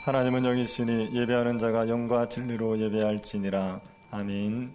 하나님은 영이시니 예배하는 자가 영과 진리로 예배할지니라. 아멘.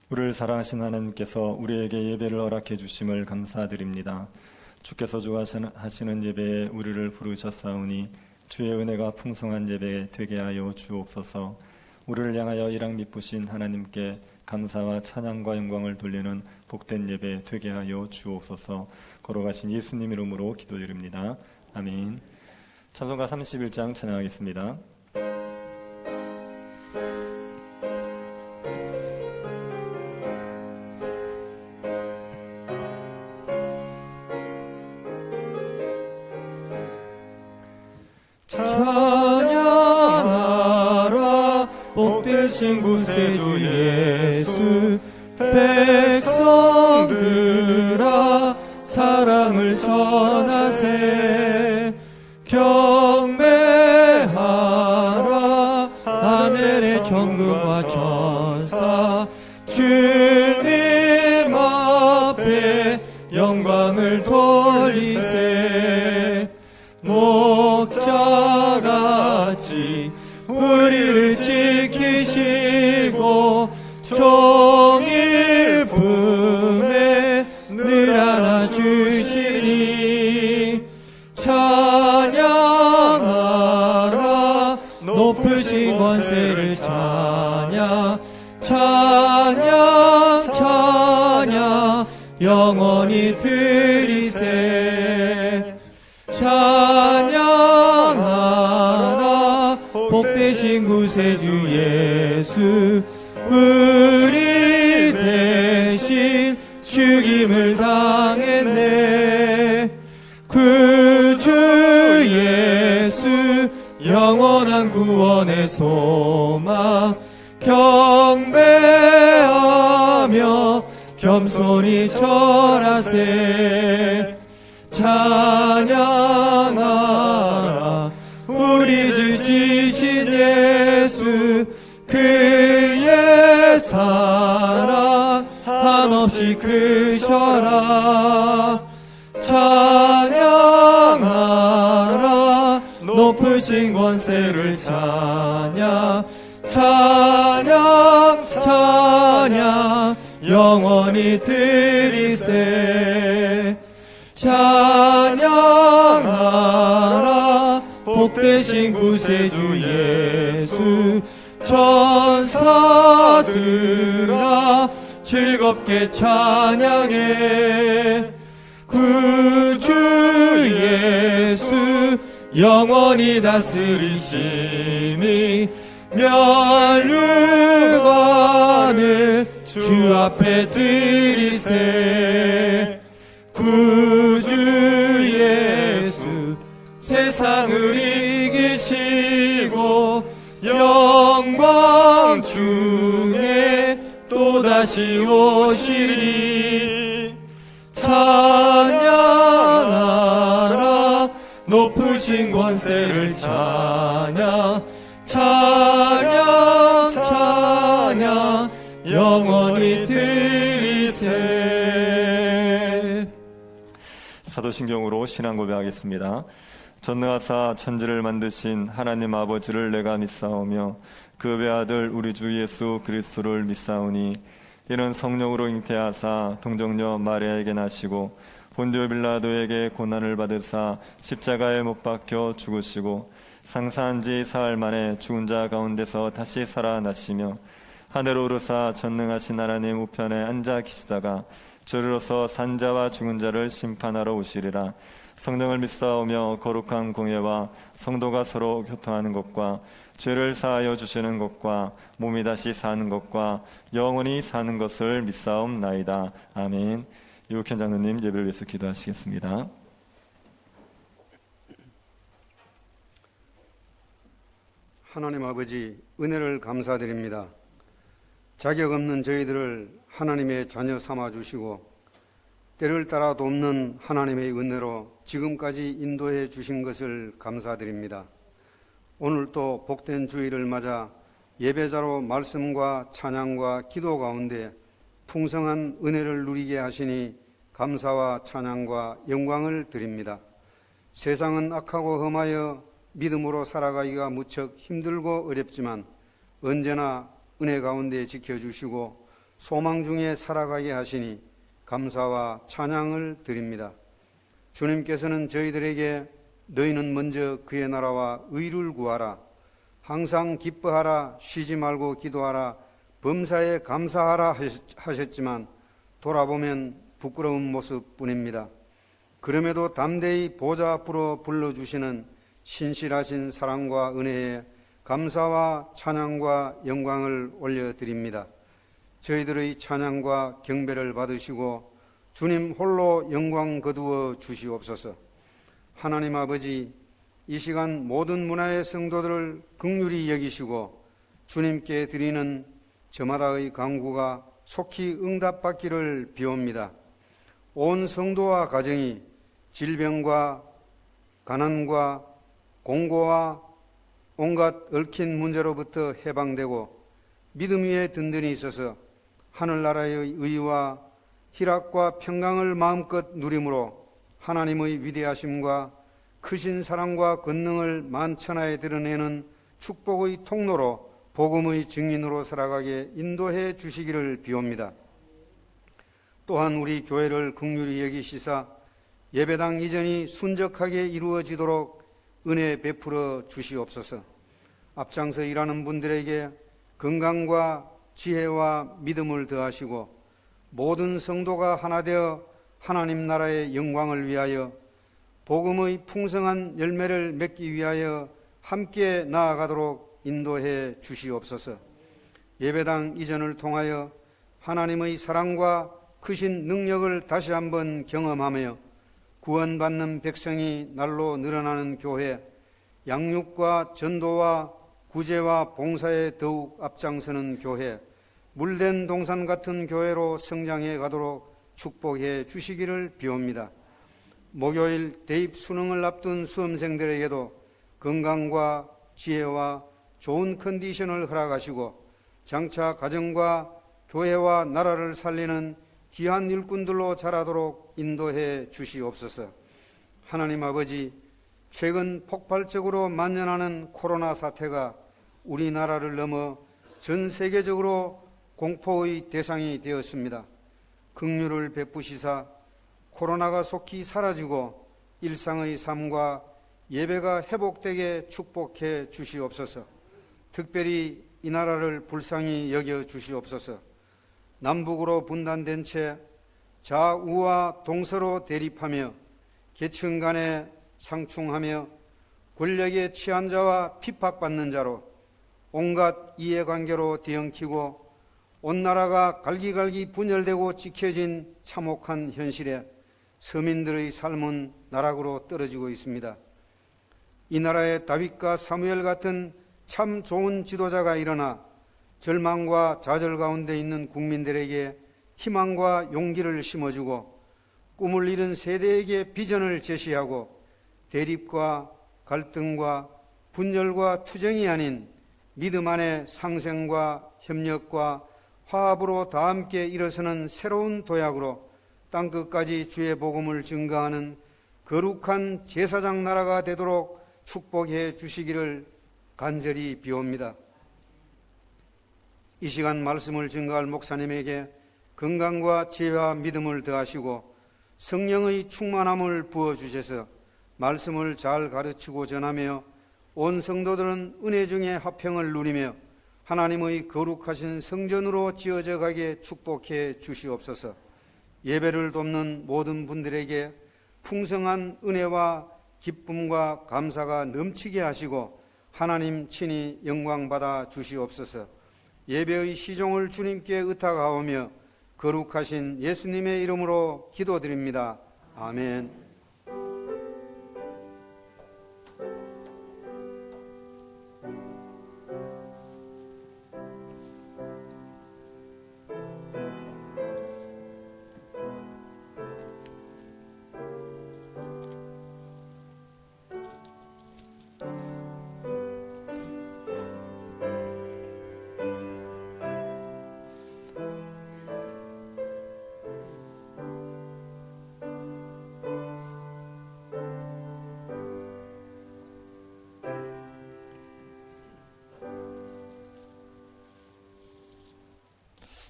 우리를 사랑하신 하나님께서 우리에게 예배를 허락해 주심을 감사드립니다. 주께서 좋아하시는 예배에 우리를 부르셨사오니 주의 은혜가 풍성한 예배 되게 하여 주옵소서. 우리를 향하여 일랑 미쁘신 하나님께 감사와 찬양과 영광을 돌리는 복된 예배 되게 하여 주옵소서. 걸어가신 예수님 이름으로 기도드립니다. 아멘. 찬송가 31장 찬양하겠습니다. 찬양하라 복되신 구세주 예수. 백성들아 사랑을 전하세. 경배하라 하늘의 천군과 천사. 주님 앞에 영광을 돌리세. 목자같이 우리를 지키시고 종일 품에 늘 안아주시니. 찬양하라 높으신 권세를 찬양. 찬양 찬양 영원히 드리세. 찬양하라 복되신 구세주 예수. 우리 대신 죽임을 당했네. 구주 예수 영원한 구원의 소망. 경배하며 겸손히 절하세. 찬양하라 우리 주 지신 예수. 그의 사랑 한없이 크셔라. 찬양하라 높으신 권세를 찬양. 찬양 찬양 영원히 드리세. 찬양하라 복되신 구세주 예수. 천사들아 즐겁게 찬양해. 구주 예수 영원히 다스리시니. 면류관을 주 앞에 드리세. 구주 예수 세상을 이기시고 영광 중에 또다시 오시리. 찬양하라 높으신 권세를 찬양. 찬양 찬양 영원히 드리세. 사도신경으로 신앙 고백하겠습니다. 전능하사 천지를 만드신 하나님 아버지를 내가 믿사오며 그 외아들 우리 주 예수 그리스도를 믿사오니 이는 성령으로 잉태하사 동정녀 마리아에게 나시고 본디오 빌라도에게 고난을 받으사 십자가에 못 박혀 죽으시고 상사한 지 사흘 만에 죽은 자 가운데서 다시 살아나시며 하늘로 오르사 전능하신 하나님 우편에 앉아 계시다가 저리로서 산자와 죽은 자를 심판하러 오시리라. 성령을 믿사오며 거룩한 공예와 성도가 서로 교통하는 것과 죄를 사하여 주시는 것과 몸이 다시 사는 것과 영원히 사는 것을 믿사옵나이다. 아멘. 이국현 장로님 예배를 위해서 기도하시겠습니다. 하나님 아버지, 은혜를 감사드립니다. 자격 없는 저희들을 하나님의 자녀 삼아 주시고 때를 따라 돕는 하나님의 은혜로 지금까지 인도해 주신 것을 감사드립니다. 오늘 또 복된 주일을 맞아 예배자로 말씀과 찬양과 기도 가운데 풍성한 은혜를 누리게 하시니 감사와 찬양과 영광을 드립니다. 세상은 악하고 험하여 믿음으로 살아가기가 무척 힘들고 어렵지만 언제나 은혜 가운데 지켜주시고 소망 중에 살아가게 하시니 감사와 찬양을 드립니다. 주님께서는 저희들에게 너희는 먼저 그의 나라와 의를 구하라, 항상 기뻐하라, 쉬지 말고 기도하라, 범사에 감사하라 하셨지만 돌아보면 부끄러운 모습뿐입니다. 그럼에도 담대히 보좌 앞으로 불러주시는 신실하신 사랑과 은혜에 감사와 찬양과 영광을 올려드립니다. 저희들의 찬양과 경배를 받으시고 주님 홀로 영광 거두어 주시옵소서. 하나님 아버지, 이 시간 모든 문화의 성도들을 긍휼히 여기시고 주님께 드리는 저마다의 간구가 속히 응답받기를 비옵니다. 온 성도와 가정이 질병과 가난과 공고와 온갖 얽힌 문제로부터 해방되고 믿음 위에 든든히 있어서 하늘나라의 의와 희락과 평강을 마음껏 누림으로 하나님의 위대하심과 크신 사랑과 권능을 만천하에 드러내는 축복의 통로로 복음의 증인으로 살아가게 인도해 주시기를 비옵니다. 또한 우리 교회를 긍휼히 여기시사 예배당 이전이 순적하게 이루어지도록 은혜 베풀어 주시옵소서. 앞장서 일하는 분들에게 건강과 지혜와 믿음을 더하시고 모든 성도가 하나 되어 하나님 나라의 영광을 위하여 복음의 풍성한 열매를 맺기 위하여 함께 나아가도록 인도해 주시옵소서. 예배당 이전을 통하여 하나님의 사랑과 크신 능력을 다시 한번 경험하며 구원받는 백성이 날로 늘어나는 교회, 양육과 전도와 구제와 봉사에 더욱 앞장서는 교회, 물된 동산 같은 교회로 성장해 가도록 축복해 주시기를 비옵니다. 목요일 대입 수능을 앞둔 수험생들에게도 건강과 지혜와 좋은 컨디션을 허락하시고 장차 가정과 교회와 나라를 살리는 귀한 일꾼들로 자라도록 인도해 주시옵소서. 하나님 아버지, 최근 폭발적으로 만연하는 코로나 사태가 우리나라를 넘어 전 세계적으로 공포의 대상이 되었습니다. 긍휼을 베푸시사 코로나가 속히 사라지고 일상의 삶과 예배가 회복되게 축복해 주시옵소서. 특별히 이 나라를 불쌍히 여겨 주시옵소서. 남북으로 분단된 채 좌우와 동서로 대립하며 계층 간에 상충하며 권력에 취한 자와 핍박받는 자로 온갖 이해관계로 뒤엉키고 온 나라가 갈기갈기 분열되고 찍혀진 참혹한 현실에 서민들의 삶은 나락으로 떨어지고 있습니다. 이 나라에 다윗과 사무엘 같은 참 좋은 지도자가 일어나 절망과 좌절 가운데 있는 국민들에게 희망과 용기를 심어주고 꿈을 잃은 세대에게 비전을 제시하고 대립과 갈등과 분열과 투정이 아닌 믿음 안에 상생과 협력과 화합으로 다 함께 일어서는 새로운 도약으로 땅끝까지 주의 복음을 증거하는 거룩한 제사장 나라가 되도록 축복해 주시기를 간절히 비옵니다. 이 시간 말씀을 증거할 목사님에게 건강과 지혜와 믿음을 더하시고 성령의 충만함을 부어주셔서 말씀을 잘 가르치고 전하며 온 성도들은 은혜 중에 화평을 누리며 하나님의 거룩하신 성전으로 지어져 가게 축복해 주시옵소서. 예배를 돕는 모든 분들에게 풍성한 은혜와 기쁨과 감사가 넘치게 하시고 하나님 친히 영광받아 주시옵소서. 예배의 시종을 주님께 의탁하오며 거룩하신 예수님의 이름으로 기도드립니다. 아멘.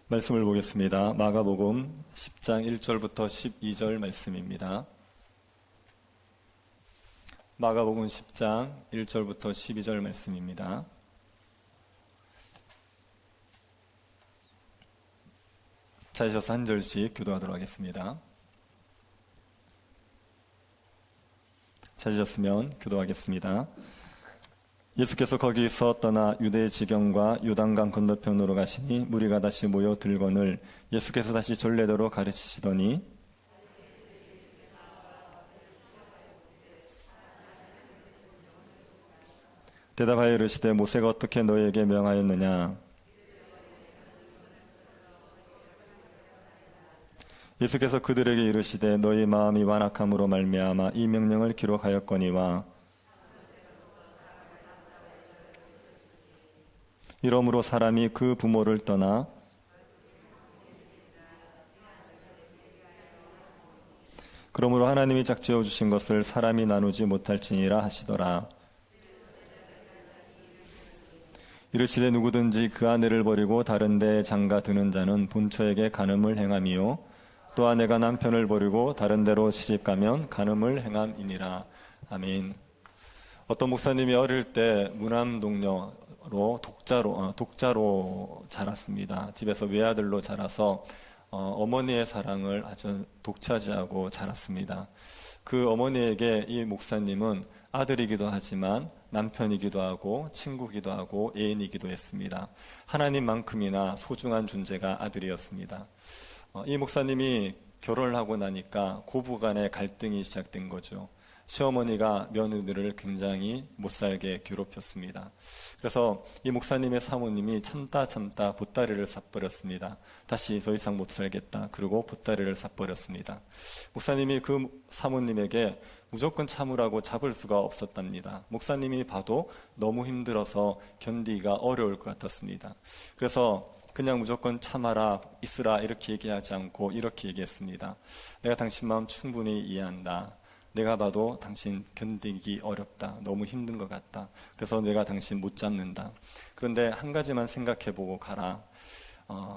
말씀을 보겠습니다. 마가복음 10장 1절부터 12절 말씀입니다. 마가복음 10장 1절부터 12절 말씀입니다. 찾으셔서 한 절씩 교도하도록 하겠습니다. 찾으셨으면 교도하겠습니다. 예수께서 거기서 떠나 유대 지경과 요단강 건너편으로 가시니 무리가 다시 모여 들거늘 예수께서 다시 전례대로 가르치시더니 대답하여 이르시되 모세가 어떻게 너희에게 명하였느냐. 예수께서 그들에게 이르시되 너희 마음이 완악함으로 말미암아 이 명령을 기록하였거니와 이러므로 사람이 그 부모를 떠나 그러므로 하나님이 짝지어 주신 것을 사람이 나누지 못할지니라 하시더라. 이르시되 누구든지 그 아내를 버리고 다른 데에 장가 드는 자는 본처에게 간음을 행함이요 또 아내가 남편을 버리고 다른 데로 시집가면 간음을 행함이니라. 아멘. 어떤 목사님이 어릴 때 무남동녀로 독자로 자랐습니다. 집에서 외아들로 자라서 어머니의 사랑을 아주 독차지하고 자랐습니다. 그 어머니에게 이 목사님은 아들이기도 하지만 남편이기도 하고 친구이기도 하고 애인이기도 했습니다. 하나님만큼이나 소중한 존재가 아들이었습니다. 이 목사님이 결혼을 하고 나니까 고부간의 갈등이 시작된 거죠. 시어머니가 며느리를 굉장히 못살게 괴롭혔습니다. 그래서 이 목사님의 사모님이 참다 보따리를 撒버렸습니다. 다시 더 이상 못 살겠다. 그리고 보따리를 撒버렸습니다. 목사님이 그 사모님에게 무조건 참으라고 잡을 수가 없었답니다. 목사님이 봐도 너무 힘들어서 견디기가 어려울 것 같았습니다. 그래서 그냥 무조건 참아라, 있으라 이렇게 얘기하지 않고 이렇게 얘기했습니다. 내가 당신 마음 충분히 이해한다. 내가 봐도 당신 견디기 어렵다. 너무 힘든 것 같다. 그래서 내가 당신 못 잡는다. 그런데 한 가지만 생각해보고 가라.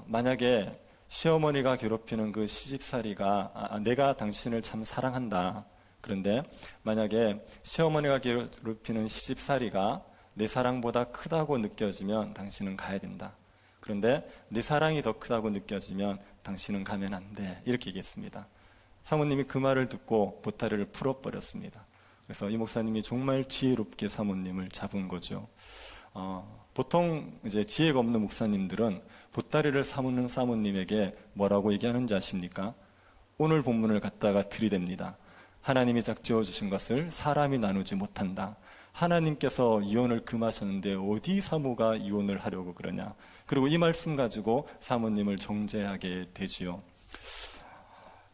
만약에 시어머니가 괴롭히는 그 시집살이가 내가 당신을 참 사랑한다. 그런데 만약에 시어머니가 괴롭히는 시집살이가 내 사랑보다 크다고 느껴지면 당신은 가야 된다. 그런데 내 사랑이 더 크다고 느껴지면 당신은 가면 안 돼. 이렇게 얘기했습니다. 사모님이 그 말을 듣고 보따리를 풀어버렸습니다. 그래서 이 목사님이 정말 지혜롭게 사모님을 잡은 거죠. 보통 이제 지혜가 없는 목사님들은 보따리를 사모는 사모님에게 뭐라고 얘기하는지 아십니까? 오늘 본문을 갖다가 들이댑니다. 하나님이 짝지어 주신 것을 사람이 나누지 못한다. 하나님께서 이혼을 금하셨는데 어디 사모가 이혼을 하려고 그러냐. 그리고 이 말씀 가지고 사모님을 정죄하게 되지요.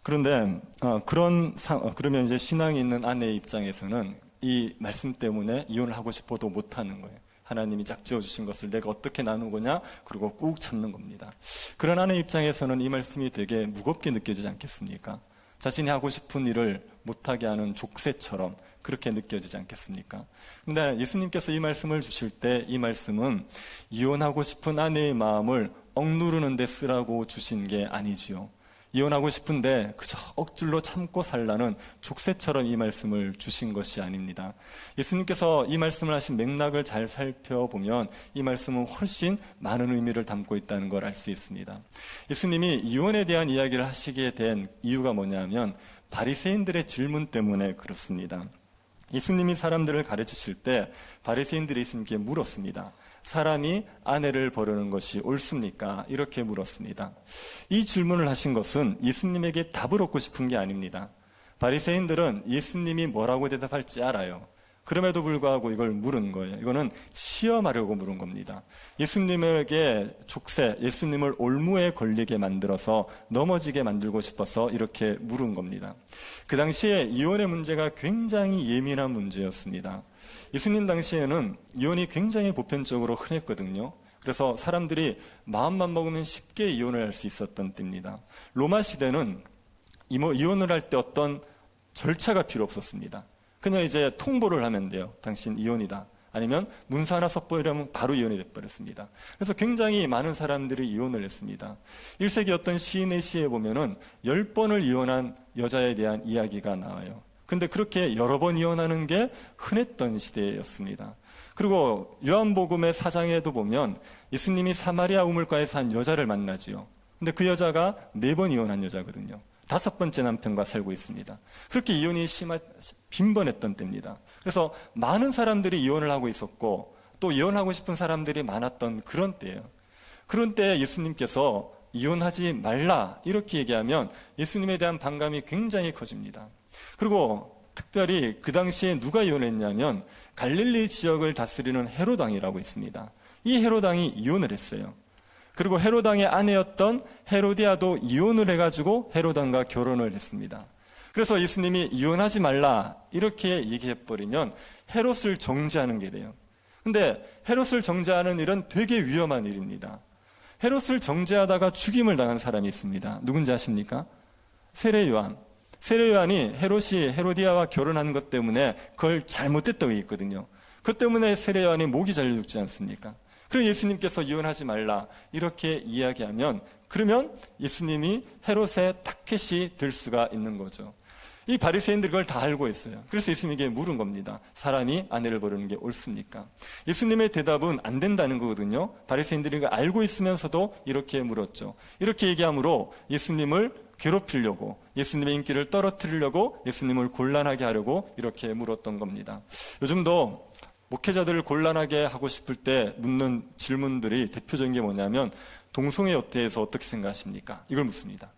그런데 그러면 이제 신앙이 있는 아내의 입장에서는 이 말씀 때문에 이혼을 하고 싶어도 못하는 거예요. 하나님이 짝지어 주신 것을 내가 어떻게 나누고냐? 그리고 꾹 참는 겁니다. 그런 아내 입장에서는 이 말씀이 되게 무겁게 느껴지지 않겠습니까? 자신이 하고 싶은 일을 못하게 하는 족쇄처럼 그렇게 느껴지지 않겠습니까? 근데 예수님께서 이 말씀을 주실 때 이 말씀은 이혼하고 싶은 아내의 마음을 억누르는 데 쓰라고 주신 게 아니지요. 이혼하고 싶은데 그저 억줄로 참고 살라는 족쇄처럼 이 말씀을 주신 것이 아닙니다. 예수님께서 이 말씀을 하신 맥락을 잘 살펴보면 이 말씀은 훨씬 많은 의미를 담고 있다는 걸 알 수 있습니다. 예수님이 이혼에 대한 이야기를 하시게 된 이유가 뭐냐면 바리새인들의 질문 때문에 그렇습니다. 예수님이 사람들을 가르치실 때 바리새인들이 예수님께 물었습니다. 사람이 아내를 버리는 것이 옳습니까? 이렇게 물었습니다. 이 질문을 하신 것은 예수님에게 답을 얻고 싶은 게 아닙니다. 바리새인들은 예수님이 뭐라고 대답할지 알아요. 그럼에도 불구하고 이걸 물은 거예요. 이거는 시험하려고 물은 겁니다. 예수님에게 족쇄, 예수님을 올무에 걸리게 만들어서 넘어지게 만들고 싶어서 이렇게 물은 겁니다. 그 당시에 이혼의 문제가 굉장히 예민한 문제였습니다. 예수님 당시에는 이혼이 굉장히 보편적으로 흔했거든요. 그래서 사람들이 마음만 먹으면 쉽게 이혼을 할 수 있었던 때입니다. 로마 시대는 이혼을 할 때 어떤 절차가 필요 없었습니다. 그냥 이제 통보를 하면 돼요. 당신 이혼이다. 아니면 문서 하나 섭보이려면 바로 이혼이 돼버렸습니다. 그래서 굉장히 많은 사람들이 이혼을 했습니다. 1세기 어떤 시인의 시에 보면은 10번을 이혼한 여자에 대한 이야기가 나와요. 그런데 그렇게 여러 번 이혼하는 게 흔했던 시대였습니다. 그리고 요한복음의 4장에도 보면 예수님이 사마리아 우물가에서 한 여자를 만나지요. 근데 그 여자가 4번 이혼한 여자거든요. 5번째 남편과 살고 있습니다. 그렇게 이혼이 빈번했던 때입니다. 그래서 많은 사람들이 이혼을 하고 있었고 또 이혼하고 싶은 사람들이 많았던 그런 때예요. 그런 때에 예수님께서 이혼하지 말라 이렇게 얘기하면 예수님에 대한 반감이 굉장히 커집니다. 그리고 특별히 그 당시에 누가 이혼했냐면 갈릴리 지역을 다스리는 헤롯 왕이라고 있습니다. 이 헤롯 왕이 이혼을 했어요. 그리고 헤롯 왕의 아내였던 헤로디아도 이혼을 해가지고 헤롯 왕과 결혼을 했습니다. 그래서 예수님이 이혼하지 말라 이렇게 얘기해버리면 헤롯을 정죄하는 게 돼요. 근데 헤롯을 정죄하는 일은 되게 위험한 일입니다. 헤롯을 정죄하다가 죽임을 당한 사람이 있습니다. 누군지 아십니까? 세례 요한. 세례 요한이 헤롯이 헤로디아와 결혼한 것 때문에 그걸 잘못됐다고 얘기했거든요. 그것 때문에 세례 요한이 목이 잘려 죽지 않습니까? 그리고 예수님께서 이혼하지 말라 이렇게 이야기하면 그러면 예수님이 헤롯의 타켓이 될 수가 있는 거죠. 이 바리새인들이 그걸 다 알고 있어요. 그래서 예수님에게 물은 겁니다. 사람이 아내를 버리는 게 옳습니까? 예수님의 대답은 안 된다는 거거든요. 바리새인들이 그걸 알고 있으면서도 이렇게 물었죠. 이렇게 얘기함으로 예수님을 괴롭히려고, 예수님의 인기를 떨어뜨리려고, 예수님을 곤란하게 하려고 이렇게 물었던 겁니다. 요즘도 목회자들을 곤란하게 하고 싶을 때 묻는 질문들이 대표적인 게 뭐냐면 동성애에 대해서 어떻게 생각하십니까? 이걸 묻습니다.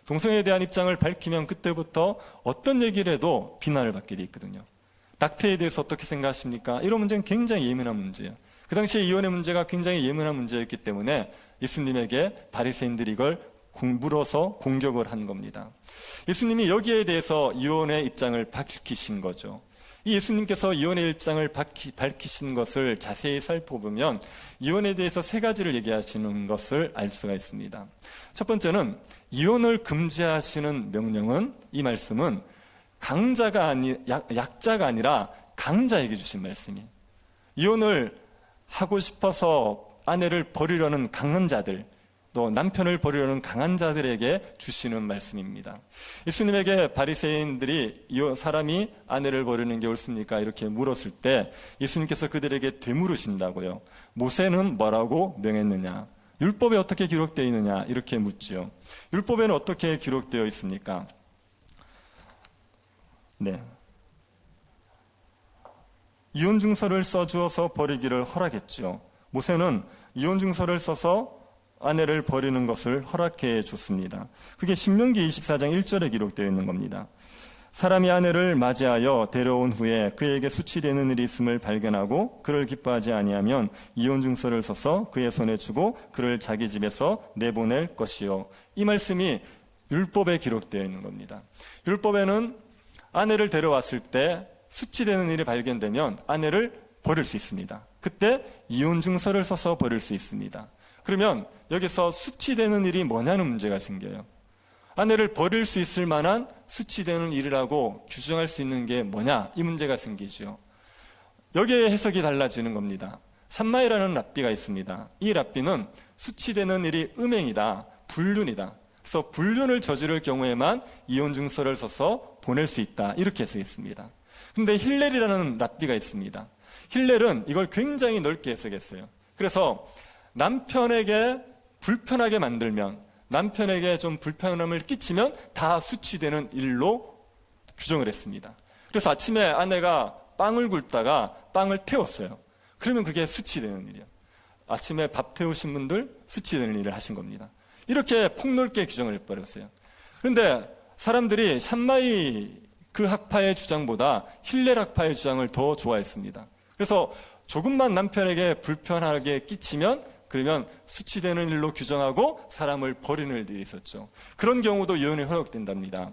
동성애에 대한 입장을 밝히면 그때부터 어떤 얘기를 해도 비난을 받게 돼 있거든요. 낙태에 대해서 어떻게 생각하십니까? 이런 문제는 굉장히 예민한 문제예요. 그 당시에 이혼의 문제가 굉장히 예민한 문제였기 때문에 예수님에게 바리새인들이 이걸 물어서 공격을 한 겁니다. 예수님이 여기에 대해서 이혼의 입장을 밝히신 거죠. 이 예수님께서 이혼의 입장을 밝히신 것을 자세히 살펴보면 이혼에 대해서 3가지를 얘기하시는 것을 알 수가 있습니다. 첫 번째는 이혼을 금지하시는 명령은, 이 말씀은 약자가 아니라 강자에게 주신 말씀이에요. 이혼을 하고 싶어서 아내를 버리려는 강한 자들, 또 남편을 버리려는 강한 자들에게 주시는 말씀입니다. 예수님에게 바리새인들이 사람이 아내를 버리는 게 옳습니까? 이렇게 물었을 때 예수님께서 그들에게 되물으신다고요. 모세는 뭐라고 명했느냐? 율법에 어떻게 기록되어 있느냐? 이렇게 묻지요. 율법에는 어떻게 기록되어 있습니까? 네. 이혼 증서를 써주어서 버리기를 허락했죠. 모세는 이혼 증서를 써서 아내를 버리는 것을 허락해 줬습니다. 그게 신명기 24장 1절에 기록되어 있는 겁니다. 사람이 아내를 맞이하여 데려온 후에 그에게 수치되는 일이 있음을 발견하고 그를 기뻐하지 아니하면 이혼 증서를 써서 그의 손에 주고 그를 자기 집에서 내보낼 것이요. 이 말씀이 율법에 기록되어 있는 겁니다. 율법에는 아내를 데려왔을 때 수치되는 일이 발견되면 아내를 버릴 수 있습니다. 그때 이혼 증서를 써서 버릴 수 있습니다. 그러면 여기서 수치되는 일이 뭐냐는 문제가 생겨요. 아내를 버릴 수 있을 만한 수치되는 일이라고 규정할 수 있는 게 뭐냐, 이 문제가 생기죠. 여기에 해석이 달라지는 겁니다. 산마이라는 랍비가 있습니다. 이 랍비는 수치되는 일이 음행이다, 불륜이다. 그래서 불륜을 저지를 경우에만 이혼 증서를 써서 보낼 수 있다, 이렇게 해석했습니다. 근데 힐렐이라는 랍비가 있습니다. 힐렐은 이걸 굉장히 넓게 해석했어요. 그래서 남편에게 불편하게 만들면, 남편에게 좀 불편함을 끼치면 다 수치되는 일로 규정을 했습니다. 그래서 아침에 아내가 빵을 굽다가 빵을 태웠어요. 그러면 그게 수치되는 일이에요. 아침에 밥 태우신 분들 수치되는 일을 하신 겁니다. 이렇게 폭넓게 규정을 해버렸어요. 그런데 사람들이 샴마이 그 학파의 주장보다 힐렐 학파의 주장을 더 좋아했습니다. 그래서 조금만 남편에게 불편하게 끼치면 그러면 수치되는 일로 규정하고 사람을 버리는 일들이 있었죠. 그런 경우도 이혼이 허용된답니다.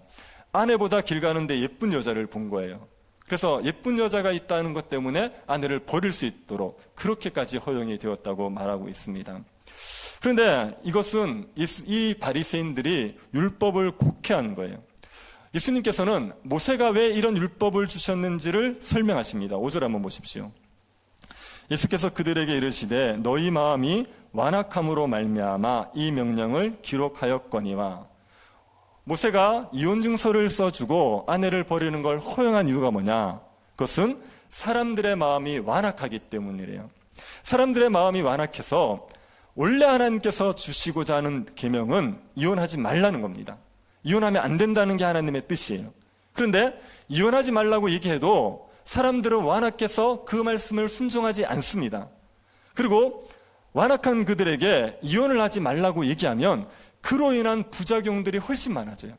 아내보다 길 가는데 예쁜 여자를 본 거예요. 그래서 예쁜 여자가 있다는 것 때문에 아내를 버릴 수 있도록 그렇게까지 허용이 되었다고 말하고 있습니다. 그런데 이것은 이 바리새인들이 율법을 곡해한 거예요. 예수님께서는 모세가 왜 이런 율법을 주셨는지를 설명하십니다. 5절 한번 보십시오. 예수께서 그들에게 이르시되 너희 마음이 완악함으로 말미암아 이 명령을 기록하였거니와. 모세가 이혼증서를 써주고 아내를 버리는 걸 허용한 이유가 뭐냐? 그것은 사람들의 마음이 완악하기 때문이래요. 사람들의 마음이 완악해서 원래 하나님께서 주시고자 하는 계명은 이혼하지 말라는 겁니다. 이혼하면 안 된다는 게 하나님의 뜻이에요. 그런데 이혼하지 말라고 얘기해도 사람들은 완악해서 그 말씀을 순종하지 않습니다. 그리고 완악한 그들에게 이혼을 하지 말라고 얘기하면 그로 인한 부작용들이 훨씬 많아져요.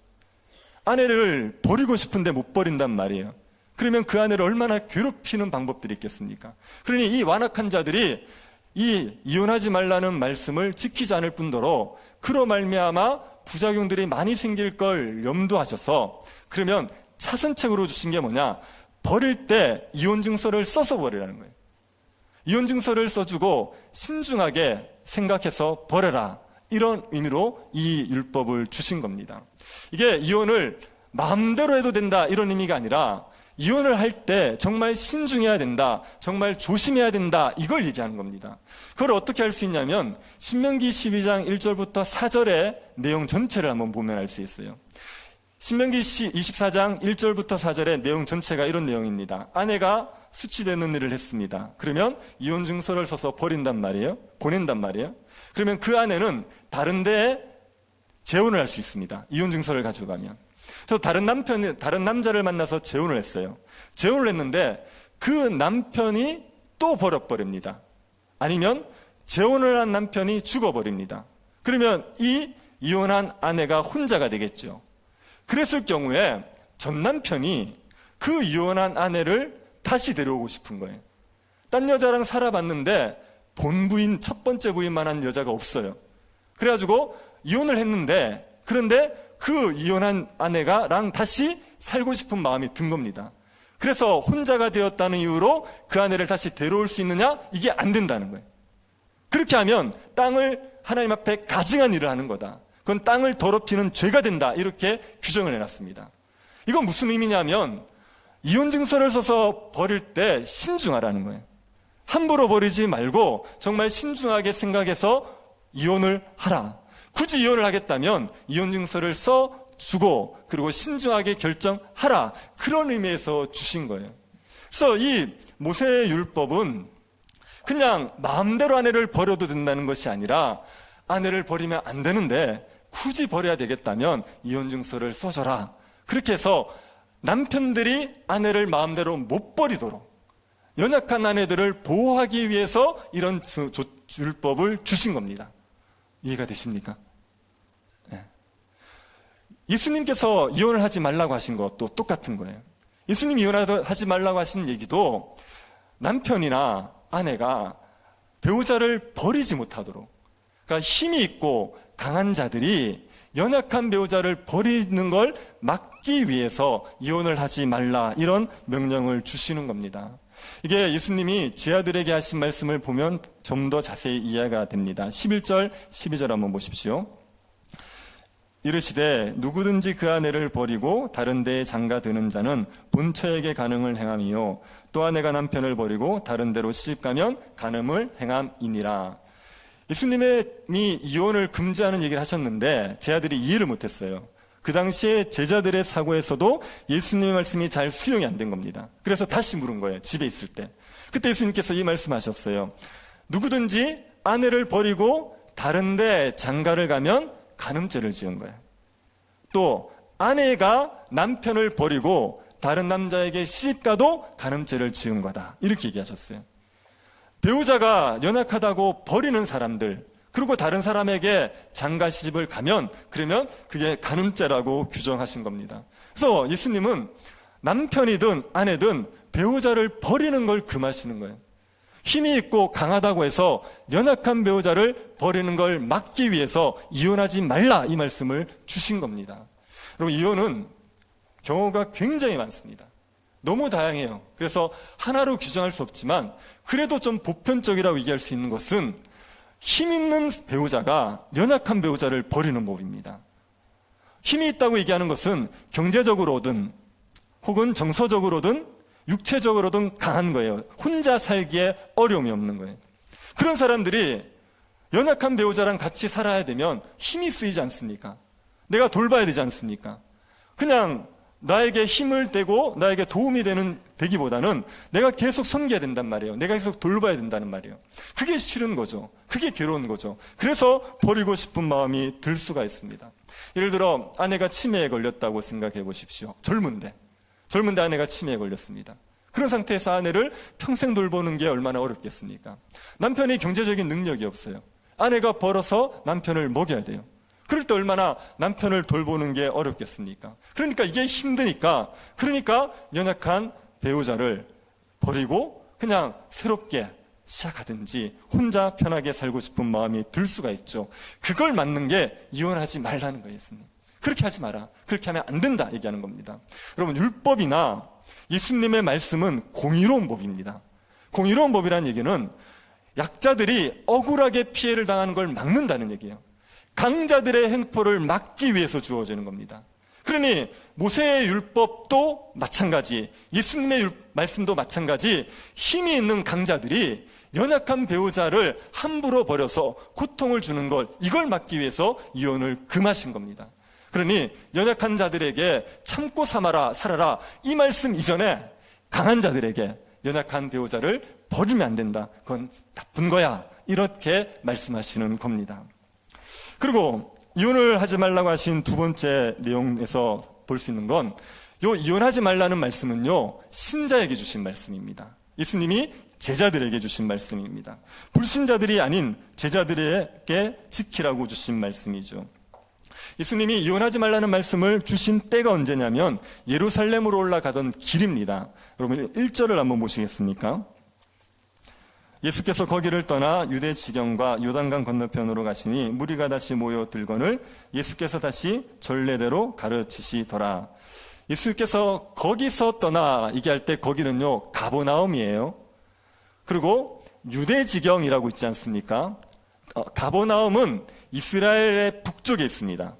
아내를 버리고 싶은데 못 버린단 말이에요. 그러면 그 아내를 얼마나 괴롭히는 방법들이 있겠습니까? 그러니 이 완악한 자들이 이 이혼하지 말라는 말씀을 지키지 않을 뿐더러 그로 말미암아 부작용들이 많이 생길 걸 염두하셔서 그러면 차선책으로 주신 게 뭐냐? 버릴 때 이혼증서를 써서 버리라는 거예요. 이혼증서를 써주고 신중하게 생각해서 버려라. 이런 의미로 이 율법을 주신 겁니다. 이게 이혼을 마음대로 해도 된다 이런 의미가 아니라 이혼을 할 때 정말 신중해야 된다, 정말 조심해야 된다, 이걸 얘기하는 겁니다. 그걸 어떻게 할 수 있냐면 신명기 12장 1절부터 4절의 내용 전체를 한번 보면 알 수 있어요. 신명기 24장 1절부터 4절의 내용 전체가 이런 내용입니다. 아내가 수치되는 일을 했습니다. 그러면 이혼증서를 써서 보낸단 말이에요. 그러면 그 아내는 다른 데에 재혼을 할 수 있습니다. 이혼증서를 가지고 가면. 그래서 다른 남자를 만나서 재혼을 했어요. 재혼을 했는데 그 남편이 또 버려버립니다. 아니면 재혼을 한 남편이 죽어버립니다. 그러면 이 이혼한 아내가 혼자가 되겠죠. 그랬을 경우에 전 남편이 그 이혼한 아내를 다시 데려오고 싶은 거예요. 딴 여자랑 살아봤는데 본 부인, 첫 번째 부인만한 여자가 없어요. 그래가지고 이혼을 했는데 그런데 그 이혼한 아내가랑 다시 살고 싶은 마음이 든 겁니다. 그래서 혼자가 되었다는 이유로 그 아내를 다시 데려올 수 있느냐? 이게 안 된다는 거예요. 그렇게 하면 땅을 하나님 앞에 가증한 일을 하는 거다. 그건 땅을 더럽히는 죄가 된다. 이렇게 규정을 해놨습니다. 이건 무슨 의미냐면 이혼증서를 써서 버릴 때 신중하라는 거예요. 함부로 버리지 말고 정말 신중하게 생각해서 이혼을 하라. 굳이 이혼을 하겠다면 이혼증서를 써주고 그리고 신중하게 결정하라. 그런 의미에서 주신 거예요. 그래서 이 모세의 율법은 그냥 마음대로 아내를 버려도 된다는 것이 아니라 아내를 버리면 안 되는데 굳이 버려야 되겠다면 이혼증서를 써줘라. 그렇게 해서 남편들이 아내를 마음대로 못 버리도록 연약한 아내들을 보호하기 위해서 이런 율법을 주신 겁니다. 이해가 되십니까? 네. 예수님께서 이혼을 하지 말라고 하신 것도 똑같은 거예요. 예수님이 이혼하지 말라고 하신 얘기도 남편이나 아내가 배우자를 버리지 못하도록, 그러니까 힘이 있고 강한 자들이 연약한 배우자를 버리는 걸 막기 위해서 이혼을 하지 말라, 이런 명령을 주시는 겁니다. 이게 예수님이 제 아들에게 하신 말씀을 보면 좀 더 자세히 이해가 됩니다. 11절, 12절 한번 보십시오. 이르시되 누구든지 그 아내를 버리고 다른 데에 장가드는 자는 본처에게 간음을 행함이요 또 아내가 남편을 버리고 다른 데로 시집가면 간음을 행함이니라. 예수님이 이혼을 금지하는 얘기를 하셨는데 제 아들이 이해를 못했어요. 그 당시에 제자들의 사고에서도 예수님의 말씀이 잘 수용이 안 된 겁니다. 그래서 다시 물은 거예요. 집에 있을 때. 그때 예수님께서 이 말씀하셨어요. 누구든지 아내를 버리고 다른 데 장가를 가면 간음죄를 지은 거예요. 또 아내가 남편을 버리고 다른 남자에게 시집가도 간음죄를 지은 거다. 이렇게 얘기하셨어요. 배우자가 연약하다고 버리는 사람들, 그리고 다른 사람에게 장가 시집을 가면 그러면 그게 간음죄라고 규정하신 겁니다. 그래서 예수님은 남편이든 아내든 배우자를 버리는 걸 금하시는 거예요. 힘이 있고 강하다고 해서 연약한 배우자를 버리는 걸 막기 위해서 이혼하지 말라, 이 말씀을 주신 겁니다. 여러분, 이혼은 경우가 굉장히 많습니다. 너무 다양해요. 그래서 하나로 규정할 수 없지만 그래도 좀 보편적이라고 얘기할 수 있는 것은 힘 있는 배우자가 연약한 배우자를 버리는 법입니다. 힘이 있다고 얘기하는 것은 경제적으로든 혹은 정서적으로든 육체적으로든 강한 거예요. 혼자 살기에 어려움이 없는 거예요. 그런 사람들이 연약한 배우자랑 같이 살아야 되면 힘이 쓰이지 않습니까? 내가 돌봐야 되지 않습니까? 그냥 나에게 힘을 대고 나에게 도움이 되기보다는 내가 계속 섬겨야 된단 말이에요. 내가 계속 돌봐야 된다는 말이에요. 그게 싫은 거죠. 그게 괴로운 거죠. 그래서 버리고 싶은 마음이 들 수가 있습니다. 예를 들어 아내가 치매에 걸렸다고 생각해 보십시오. 젊은데 아내가 치매에 걸렸습니다. 그런 상태에서 아내를 평생 돌보는 게 얼마나 어렵겠습니까? 남편이 경제적인 능력이 없어요. 아내가 벌어서 남편을 먹여야 돼요. 그럴 때 얼마나 남편을 돌보는 게 어렵겠습니까? 그러니까 이게 힘드니까, 그러니까 연약한 배우자를 버리고 그냥 새롭게 시작하든지 혼자 편하게 살고 싶은 마음이 들 수가 있죠. 그걸 막는 게 이혼하지 말라는 거예요, 예수님. 그렇게 하지 마라. 그렇게 하면 안 된다 얘기하는 겁니다. 여러분, 율법이나 예수님의 말씀은 공의로운 법입니다. 공의로운 법이라는 얘기는 약자들이 억울하게 피해를 당하는 걸 막는다는 얘기예요. 강자들의 횡포를 막기 위해서 주어지는 겁니다. 그러니 모세의 율법도 마찬가지, 예수님의 말씀도 마찬가지, 힘이 있는 강자들이 연약한 배우자를 함부로 버려서 고통을 주는 걸, 이걸 막기 위해서 이혼을 금하신 겁니다. 그러니 연약한 자들에게 참고 살아라, 이 말씀 이전에 강한 자들에게 연약한 배우자를 버리면 안 된다, 그건 나쁜 거야, 이렇게 말씀하시는 겁니다. 그리고 이혼을 하지 말라고 하신 두 번째 내용에서 볼 수 있는 건, 요 이혼하지 말라는 말씀은요, 신자에게 주신 말씀입니다. 예수님이 제자들에게 주신 말씀입니다. 불신자들이 아닌 제자들에게 지키라고 주신 말씀이죠. 예수님이 이혼하지 말라는 말씀을 주신 때가 언제냐면 예루살렘으로 올라가던 길입니다. 여러분 1절을 한번 보시겠습니까? 예수께서 거기를 떠나 유대 지경과 요단강 건너편으로 가시니 무리가 다시 모여 들거늘 예수께서 다시 전례대로 가르치시더라. 예수께서 거기서 떠나 얘기할 때 거기는요, 가버나움이에요. 그리고 유대 지경이라고 있지 않습니까? 가버나움은 이스라엘의 북쪽에 있습니다.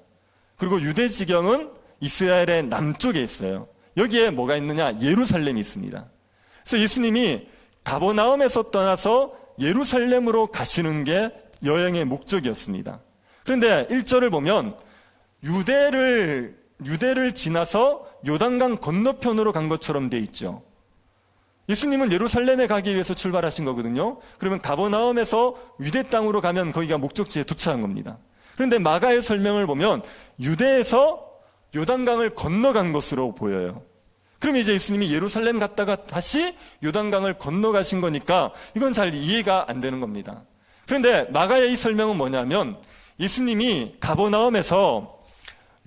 그리고 유대 지경은 이스라엘의 남쪽에 있어요. 여기에 뭐가 있느냐? 예루살렘이 있습니다. 그래서 예수님이 가버나움에서 떠나서 예루살렘으로 가시는 게 여행의 목적이었습니다. 그런데 1절을 보면 유대를 지나서 요단강 건너편으로 간 것처럼 돼 있죠. 예수님은 예루살렘에 가기 위해서 출발하신 거거든요. 그러면 가버나움에서 유대 땅으로 가면 거기가 목적지에 도착한 겁니다. 그런데 마가의 설명을 보면 유대에서 요단강을 건너간 것으로 보여요. 그럼 이제 예수님이 예루살렘 갔다가 다시 요단강을 건너가신 거니까 이건 잘 이해가 안 되는 겁니다. 그런데 마가의 이 설명은 뭐냐면 예수님이 가버나움에서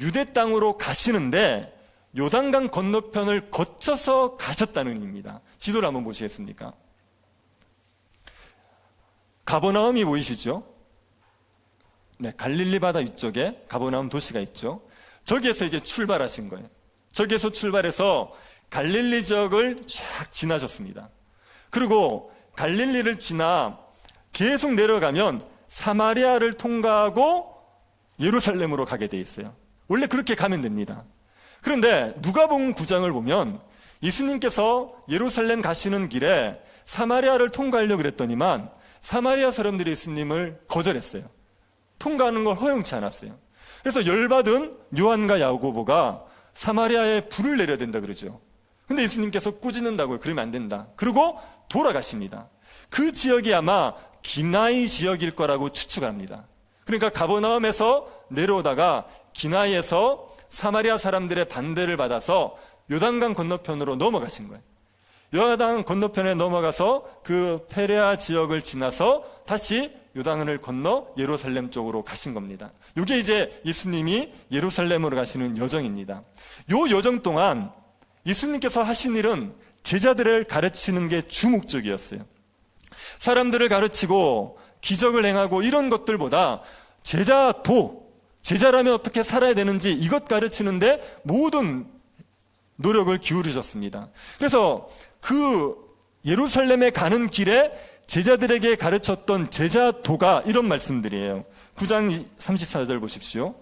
유대 땅으로 가시는데 요단강 건너편을 거쳐서 가셨다는 의미입니다. 지도를 한번 보시겠습니까? 가버나움이 보이시죠? 네, 갈릴리 바다 위쪽에 가버나움 도시가 있죠. 저기에서 이제 출발하신 거예요. 저기에서 출발해서 갈릴리 지역을 쫙 지나셨습니다. 그리고 갈릴리를 지나 계속 내려가면 사마리아를 통과하고 예루살렘으로 가게 돼 있어요. 원래 그렇게 가면 됩니다. 그런데 누가복음 9장을 보면 예수님께서 예루살렘 가시는 길에 사마리아를 통과하려고 그랬더니만 사마리아 사람들이 예수님을 거절했어요. 통과하는 걸 허용치 않았어요. 그래서 열받은 요한과 야고보가 사마리아에 불을 내려야 된다 그러죠. 근데 예수님께서 꾸짖는다고요. 그러면 안 된다. 그리고 돌아가십니다. 그 지역이 아마 기나이 지역일 거라고 추측합니다. 그러니까 가버나움에서 내려오다가 기나이에서 사마리아 사람들의 반대를 받아서 요단강 건너편으로 넘어가신 거예요. 요단 건너편에 넘어가서 그 페레아 지역을 지나서 다시 요단을 건너 예루살렘 쪽으로 가신 겁니다. 이게 이제 예수님이 예루살렘으로 가시는 여정입니다. 요 여정 동안 예수님께서 하신 일은 제자들을 가르치는 게 주목적이었어요. 사람들을 가르치고 기적을 행하고 이런 것들보다 제자라면 어떻게 살아야 되는지 이것 가르치는데 모든 노력을 기울이셨습니다. 그래서 그 예루살렘에 가는 길에 제자들에게 가르쳤던 제자도가 이런 말씀들이에요. 9장 34절 보십시오.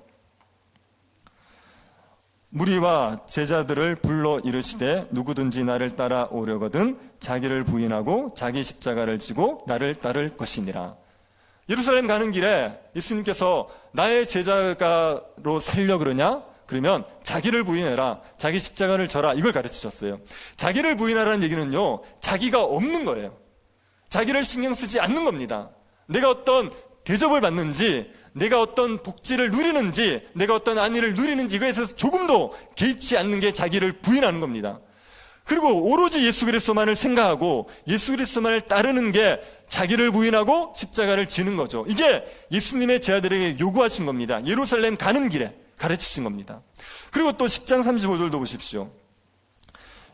무리와 제자들을 불러 이르시되 누구든지 나를 따라 오려거든 자기를 부인하고 자기 십자가를 지고 나를 따를 것이니라. 예루살렘 가는 길에 예수님께서 나의 제자가로 살려 그러냐? 그러면 자기를 부인해라. 자기 십자가를 져라. 이걸 가르치셨어요. 자기를 부인하라는 얘기는요, 자기가 없는 거예요. 자기를 신경 쓰지 않는 겁니다. 내가 어떤 대접을 받는지, 내가 어떤 복지를 누리는지, 내가 어떤 안위를 누리는지 이거에 대해서 조금도 개의치 않는 게 자기를 부인하는 겁니다. 그리고 오로지 예수 그리스도만을 생각하고 예수 그리스도만을 따르는 게 자기를 부인하고 십자가를 지는 거죠. 이게 예수님의 제자들에게 요구하신 겁니다. 예루살렘 가는 길에 가르치신 겁니다. 그리고 또 10장 35절도 보십시오.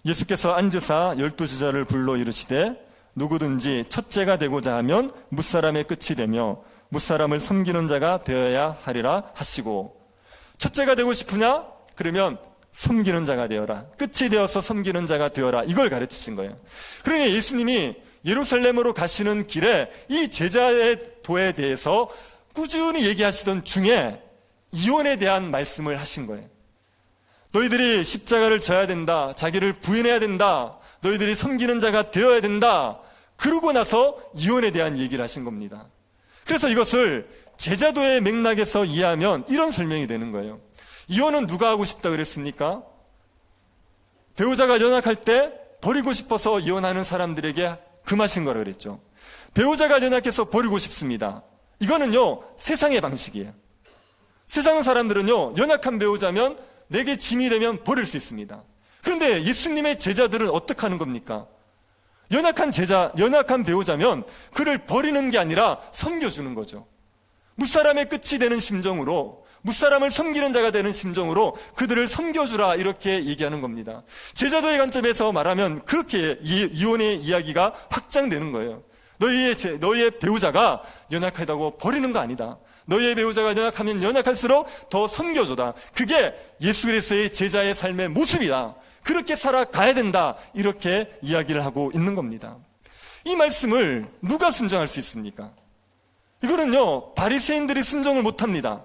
예수께서 앉으사 12제자를 불러 이르시되 누구든지 첫째가 되고자 하면 뭇사람의 끝이 되며 뭇사람을 섬기는 자가 되어야 하리라 하시고, 첫째가 되고 싶으냐? 그러면 섬기는 자가 되어라. 끝이 되어서 섬기는 자가 되어라. 이걸 가르치신 거예요. 그러니 예수님이 예루살렘으로 가시는 길에 이 제자의 도에 대해서 꾸준히 얘기하시던 중에 이혼에 대한 말씀을 하신 거예요. 너희들이 십자가를 져야 된다. 자기를 부인해야 된다. 너희들이 섬기는 자가 되어야 된다. 그러고 나서 이혼에 대한 얘기를 하신 겁니다. 그래서 이것을 제자도의 맥락에서 이해하면 이런 설명이 되는 거예요. 이혼은 누가 하고 싶다 그랬습니까? 배우자가 연약할 때 버리고 싶어서 이혼하는 사람들에게 금하신 거라 그랬죠. 배우자가 연약해서 버리고 싶습니다. 이거는요, 세상의 방식이에요. 세상 사람들은요, 연약한 배우자면 내게 짐이 되면 버릴 수 있습니다. 그런데 예수님의 제자들은 어떻게 하는 겁니까? 연약한 제자, 연약한 배우자면 그를 버리는 게 아니라 섬겨주는 거죠. 무사람의 끝이 되는 심정으로, 무사람을 섬기는 자가 되는 심정으로 그들을 섬겨주라, 이렇게 얘기하는 겁니다. 제자도의 관점에서 말하면 그렇게 이혼의 이야기가 확장되는 거예요. 너희의 배우자가 연약하다고 버리는 거 아니다. 너희의 배우자가 연약하면 연약할수록 더 섬겨줘다. 그게 예수 그리스도의 제자의 삶의 모습이다. 그렇게 살아가야 된다. 이렇게 이야기를 하고 있는 겁니다. 이 말씀을 누가 순종할 수 있습니까? 이거는요, 바리새인들이 순종을 못합니다.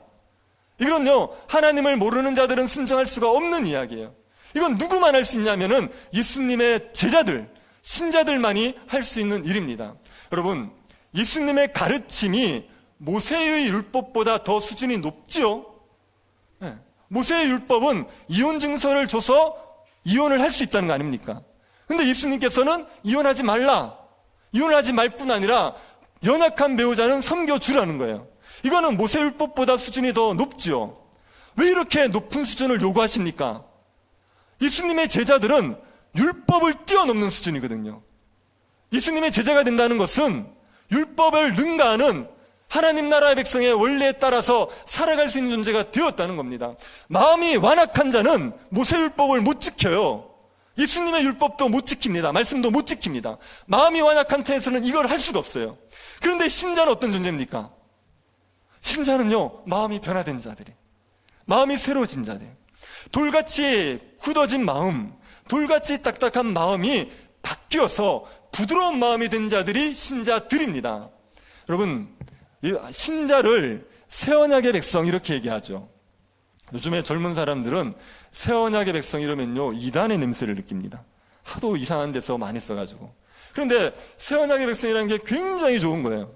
이거는요, 하나님을 모르는 자들은 순종할 수가 없는 이야기예요. 이건 누구만 할 수 있냐면은 예수님의 제자들, 신자들만이 할 수 있는 일입니다. 여러분, 예수님의 가르침이 모세의 율법보다 더 수준이 높지요. 네. 모세의 율법은 이혼 증서를 줘서 이혼을 할 수 있다는 거 아닙니까? 근데 예수님께서는 이혼하지 말라, 이혼을 하지 말 뿐 아니라 연약한 배우자는 섬겨주라는 거예요. 이거는 모세율법보다 수준이 더 높지요. 왜 이렇게 높은 수준을 요구하십니까? 예수님의 제자들은 율법을 뛰어넘는 수준이거든요. 예수님의 제자가 된다는 것은 율법을 능가하는 하나님 나라의 백성의 원리에 따라서 살아갈 수 있는 존재가 되었다는 겁니다. 마음이 완악한 자는 모세율법을 못 지켜요. 예수님의 율법도 못 지킵니다. 말씀도 못 지킵니다. 마음이 완악한 태에서는 이걸 할 수가 없어요. 그런데 신자는 어떤 존재입니까? 신자는요, 마음이 변화된 자들이, 마음이 새로워진 자들, 돌같이 굳어진 마음, 돌같이 딱딱한 마음이 바뀌어서 부드러운 마음이 된 자들이 신자들입니다. 여러분, 신자를 새 언약의 백성 이렇게 얘기하죠. 요즘에 젊은 사람들은 새 언약의 백성 이러면요, 이단의 냄새를 느낍니다. 하도 이상한 데서 많이 써가지고. 그런데 새 언약의 백성이라는 게 굉장히 좋은 거예요.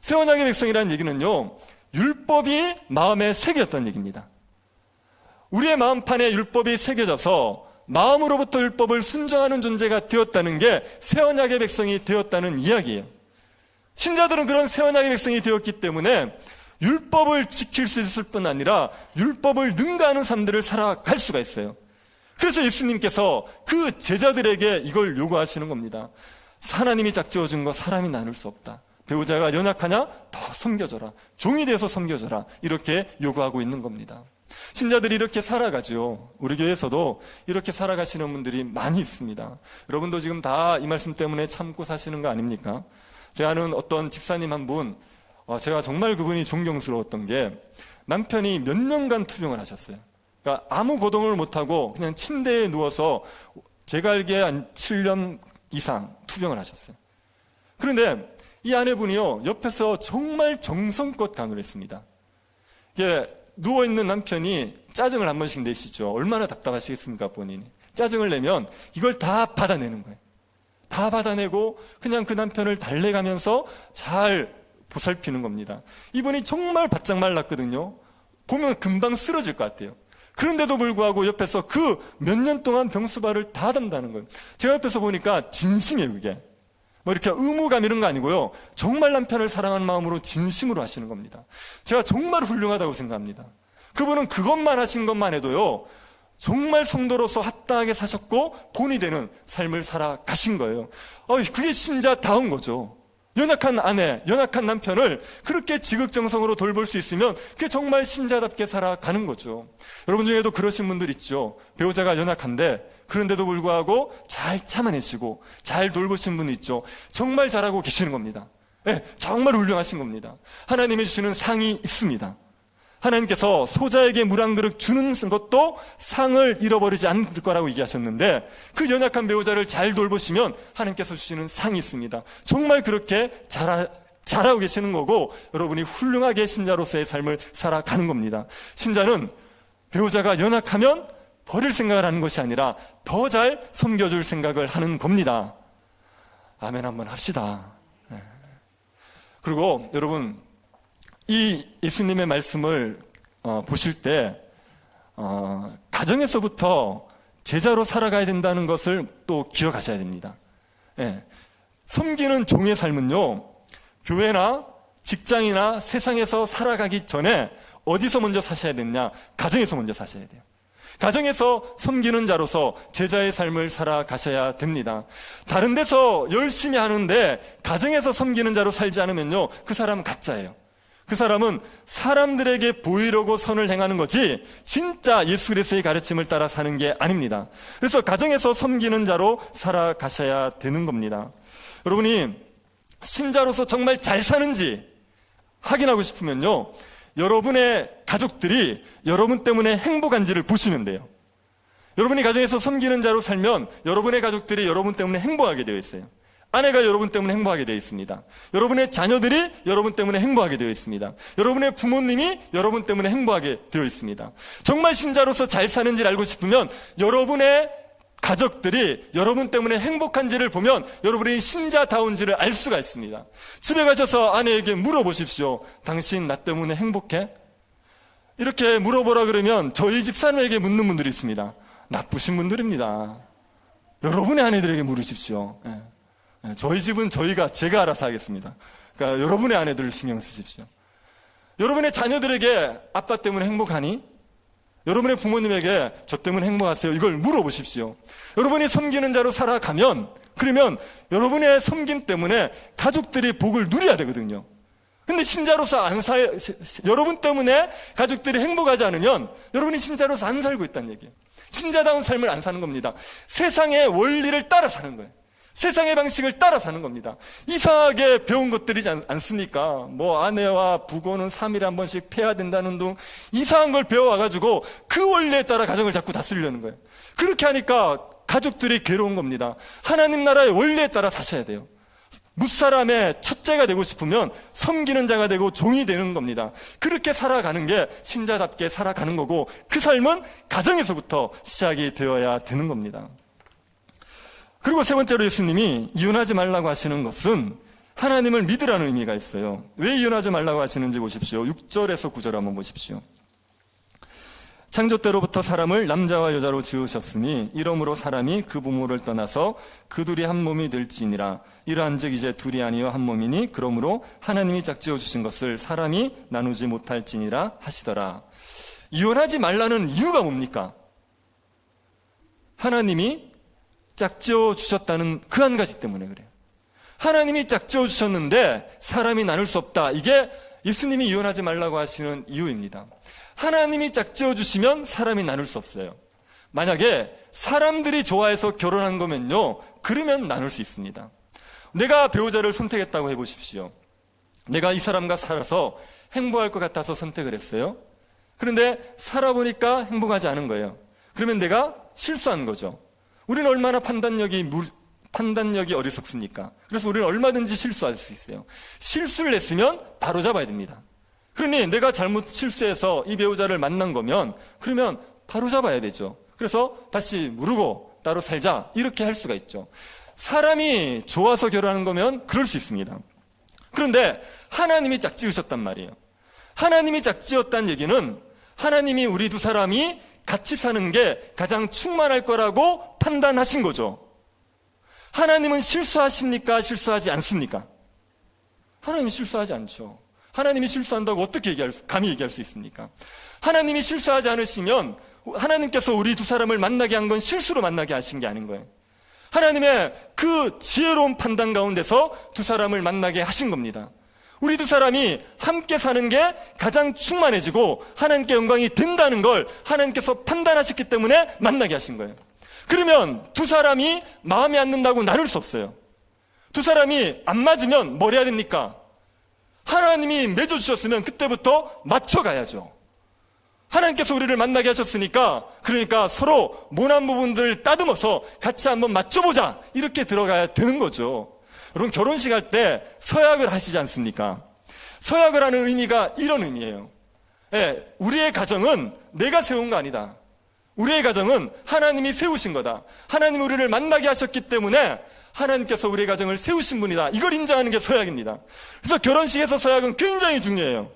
새 언약의 백성이라는 얘기는요, 율법이 마음에 새겼다는 얘기입니다. 우리의 마음판에 율법이 새겨져서 마음으로부터 율법을 순종하는 존재가 되었다는 게 새 언약의 백성이 되었다는 이야기예요. 신자들은 그런 새 언약의 백성이 되었기 때문에 율법을 지킬 수 있을 뿐 아니라 율법을 능가하는 삶들을 살아갈 수가 있어요. 그래서 예수님께서 그 제자들에게 이걸 요구하시는 겁니다. 하나님이 짝지어준 거 사람이 나눌 수 없다. 배우자가 연약하냐? 더 섬겨줘라. 종이 되어서 섬겨줘라. 이렇게 요구하고 있는 겁니다. 신자들이 이렇게 살아가죠. 우리 교회에서도 이렇게 살아가시는 분들이 많이 있습니다. 여러분도 지금 다 이 말씀 때문에 참고 사시는 거 아닙니까? 제가 아는 어떤 집사님 한 분, 제가 정말 그분이 존경스러웠던 게 남편이 몇 년간 투병을 하셨어요. 그러니까 아무 고동을 못하고 그냥 침대에 누워서 제가 알기에 한 7년 이상 투병을 하셨어요. 그런데 이 아내분이요, 옆에서 정말 정성껏 간호를 했습니다. 이게 누워있는 남편이 짜증을 한 번씩 내시죠. 얼마나 답답하시겠습니까, 본인이. 짜증을 내면 이걸 다 받아내는 거예요. 다 받아내고 그냥 그 남편을 달래가면서 잘 보살피는 겁니다. 이분이 정말 바짝 말랐거든요. 보면 금방 쓰러질 것 같아요. 그런데도 불구하고 옆에서 그 몇 년 동안 병수발을 다 담다는 거예요. 제가 옆에서 보니까 진심이에요, 그게. 뭐 이렇게 의무감 이런 거 아니고요. 정말 남편을 사랑하는 마음으로 진심으로 하시는 겁니다. 제가 정말 훌륭하다고 생각합니다. 그분은 그것만 하신 것만 해도요, 정말 성도로서 합당하게 사셨고 본이 되는 삶을 살아가신 거예요. 그게 신자다운 거죠. 연약한 아내, 연약한 남편을 그렇게 지극정성으로 돌볼 수 있으면 그게 정말 신자답게 살아가는 거죠. 여러분 중에도 그러신 분들 있죠. 배우자가 연약한데 그런데도 불구하고 잘 참아내시고 잘 돌보신 분 있죠. 정말 잘하고 계시는 겁니다. 네, 정말 훌륭하신 겁니다. 하나님이 주시는 상이 있습니다. 하나님께서 소자에게 물 한 그릇 주는 것도 상을 잃어버리지 않을 거라고 얘기하셨는데, 그 연약한 배우자를 잘 돌보시면 하나님께서 주시는 상이 있습니다. 정말 그렇게 잘하고 계시는 거고, 여러분이 훌륭하게 신자로서의 삶을 살아가는 겁니다. 신자는 배우자가 연약하면 버릴 생각을 하는 것이 아니라 더 잘 섬겨줄 생각을 하는 겁니다. 아멘 한번 합시다. 네. 그리고 여러분, 이 예수님의 말씀을 보실 때 가정에서부터 제자로 살아가야 된다는 것을 또 기억하셔야 됩니다. 예. 섬기는 종의 삶은요, 교회나 직장이나 세상에서 살아가기 전에 어디서 먼저 사셔야 되느냐? 가정에서 먼저 사셔야 돼요. 가정에서 섬기는 자로서 제자의 삶을 살아가셔야 됩니다. 다른 데서 열심히 하는데 가정에서 섬기는 자로 살지 않으면요, 그 사람은 가짜예요. 그 사람은 사람들에게 보이려고 선을 행하는 거지 진짜 예수 그리스도의 가르침을 따라 사는 게 아닙니다. 그래서 가정에서 섬기는 자로 살아가셔야 되는 겁니다. 여러분이 신자로서 정말 잘 사는지 확인하고 싶으면요, 여러분의 가족들이 여러분 때문에 행복한지를 보시면 돼요. 여러분이 가정에서 섬기는 자로 살면 여러분의 가족들이 여러분 때문에 행복하게 되어 있어요. 아내가 여러분 때문에 행복하게 되어 있습니다. 여러분의 자녀들이 여러분 때문에 행복하게 되어 있습니다. 여러분의 부모님이 여러분 때문에 행복하게 되어 있습니다. 정말 신자로서 잘 사는지를 알고 싶으면 여러분의 가족들이 여러분 때문에 행복한지를 보면 여러분이 신자다운지를 알 수가 있습니다. 집에 가셔서 아내에게 물어보십시오. 당신 나 때문에 행복해? 이렇게 물어보라 그러면 저희 집사람에게 묻는 분들이 있습니다. 나쁘신 분들입니다. 여러분의 아내들에게 물으십시오. 저희 집은 제가 알아서 하겠습니다. 그러니까 여러분의 아내들을 신경 쓰십시오. 여러분의 자녀들에게 아빠 때문에 행복하니? 여러분의 부모님에게 저 때문에 행복하세요? 이걸 물어보십시오. 여러분이 섬기는 자로 살아가면, 그러면 여러분의 섬김 때문에 가족들이 복을 누려야 되거든요. 근데 신자로서 여러분 때문에 가족들이 행복하지 않으면 여러분이 신자로서 안 살고 있다는 얘기예요. 신자다운 삶을 안 사는 겁니다. 세상의 원리를 따라 사는 거예요. 세상의 방식을 따라 사는 겁니다. 이상하게 배운 것들이지 않습니까? 뭐 아내와 부고는 3일에 한 번씩 패야 된다는 등 이상한 걸 배워와가지고 그 원리에 따라 가정을 자꾸 다스리려는 거예요. 그렇게 하니까 가족들이 괴로운 겁니다. 하나님 나라의 원리에 따라 사셔야 돼요. 무사람의 첫째가 되고 싶으면 섬기는 자가 되고 종이 되는 겁니다. 그렇게 살아가는 게 신자답게 살아가는 거고, 그 삶은 가정에서부터 시작이 되어야 되는 겁니다. 그리고 세 번째로 예수님이 이혼하지 말라고 하시는 것은 하나님을 믿으라는 의미가 있어요. 왜 이혼하지 말라고 하시는지 보십시오. 6절에서 9절 한번 보십시오. 창조 때로부터 사람을 남자와 여자로 지으셨으니 이러므로 사람이 그 부모를 떠나서 그 둘이 한 몸이 될지니라. 이러한즉 이제 둘이 아니요 한 몸이니 그러므로 하나님이 짝지어 주신 것을 사람이 나누지 못할지니라 하시더라. 이혼하지 말라는 이유가 뭡니까? 하나님이 짝지어 주셨다는 그 한 가지 때문에 그래요. 하나님이 짝지어 주셨는데 사람이 나눌 수 없다. 이게 예수님이 이혼하지 말라고 하시는 이유입니다. 하나님이 짝지어 주시면 사람이 나눌 수 없어요. 만약에 사람들이 좋아해서 결혼한 거면요, 그러면 나눌 수 있습니다. 내가 배우자를 선택했다고 해보십시오. 내가 이 사람과 살아서 행복할 것 같아서 선택을 했어요. 그런데 살아보니까 행복하지 않은 거예요. 그러면 내가 실수한 거죠. 우리는 얼마나 판단력이 어리석습니까? 그래서 우리는 얼마든지 실수할 수 있어요. 실수를 했으면 바로 잡아야 됩니다. 그러니 내가 잘못 실수해서 이 배우자를 만난 거면 그러면 바로 잡아야 되죠. 그래서 다시 무르고 따로 살자 이렇게 할 수가 있죠. 사람이 좋아서 결혼하는 거면 그럴 수 있습니다. 그런데 하나님이 짝지으셨단 말이에요. 하나님이 짝지었다는 얘기는 하나님이 우리 두 사람이 같이 사는 게 가장 충만할 거라고 판단하신 거죠. 하나님은 실수하십니까? 실수하지 않습니까? 하나님이 실수하지 않죠. 하나님이 실수한다고 어떻게 감히 얘기할 수 있습니까? 하나님이 실수하지 않으시면 하나님께서 우리 두 사람을 만나게 한 건 실수로 만나게 하신 게 아닌 거예요. 하나님의 그 지혜로운 판단 가운데서 두 사람을 만나게 하신 겁니다. 우리 두 사람이 함께 사는 게 가장 충만해지고 하나님께 영광이 된다는 걸 하나님께서 판단하셨기 때문에 만나게 하신 거예요. 그러면 두 사람이 마음에 안 든다고 나눌 수 없어요. 두 사람이 안 맞으면 뭘 해야 됩니까? 하나님이 맺어주셨으면 그때부터 맞춰가야죠. 하나님께서 우리를 만나게 하셨으니까 그러니까 서로 모난 부분들을 따듬어서 같이 한번 맞춰보자 이렇게 들어가야 되는 거죠. 여러분 결혼식 할 때 서약을 하시지 않습니까? 서약을 하는 의미가 이런 의미예요. 예, 우리의 가정은 내가 세운 거 아니다. 우리의 가정은 하나님이 세우신 거다. 하나님이 우리를 만나게 하셨기 때문에 하나님께서 우리의 가정을 세우신 분이다. 이걸 인정하는 게 서약입니다. 그래서 결혼식에서 서약은 굉장히 중요해요.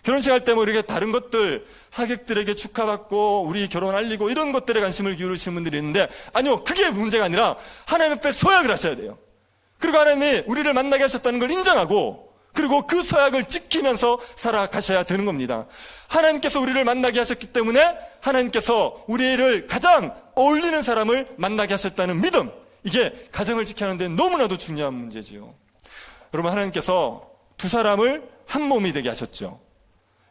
결혼식 할 때 뭐 이렇게 다른 것들 하객들에게 축하받고 우리 결혼 알리고 이런 것들에 관심을 기울이시는 분들이 있는데 아니요, 그게 문제가 아니라 하나님 앞에 서약을 하셔야 돼요. 그리고 하나님이 우리를 만나게 하셨다는 걸 인정하고 그리고 그 서약을 지키면서 살아가셔야 되는 겁니다. 하나님께서 우리를 만나게 하셨기 때문에 하나님께서 우리를 가장 어울리는 사람을 만나게 하셨다는 믿음, 이게 가정을 지켜야 하는데 너무나도 중요한 문제지요. 여러분 하나님께서 두 사람을 한 몸이 되게 하셨죠.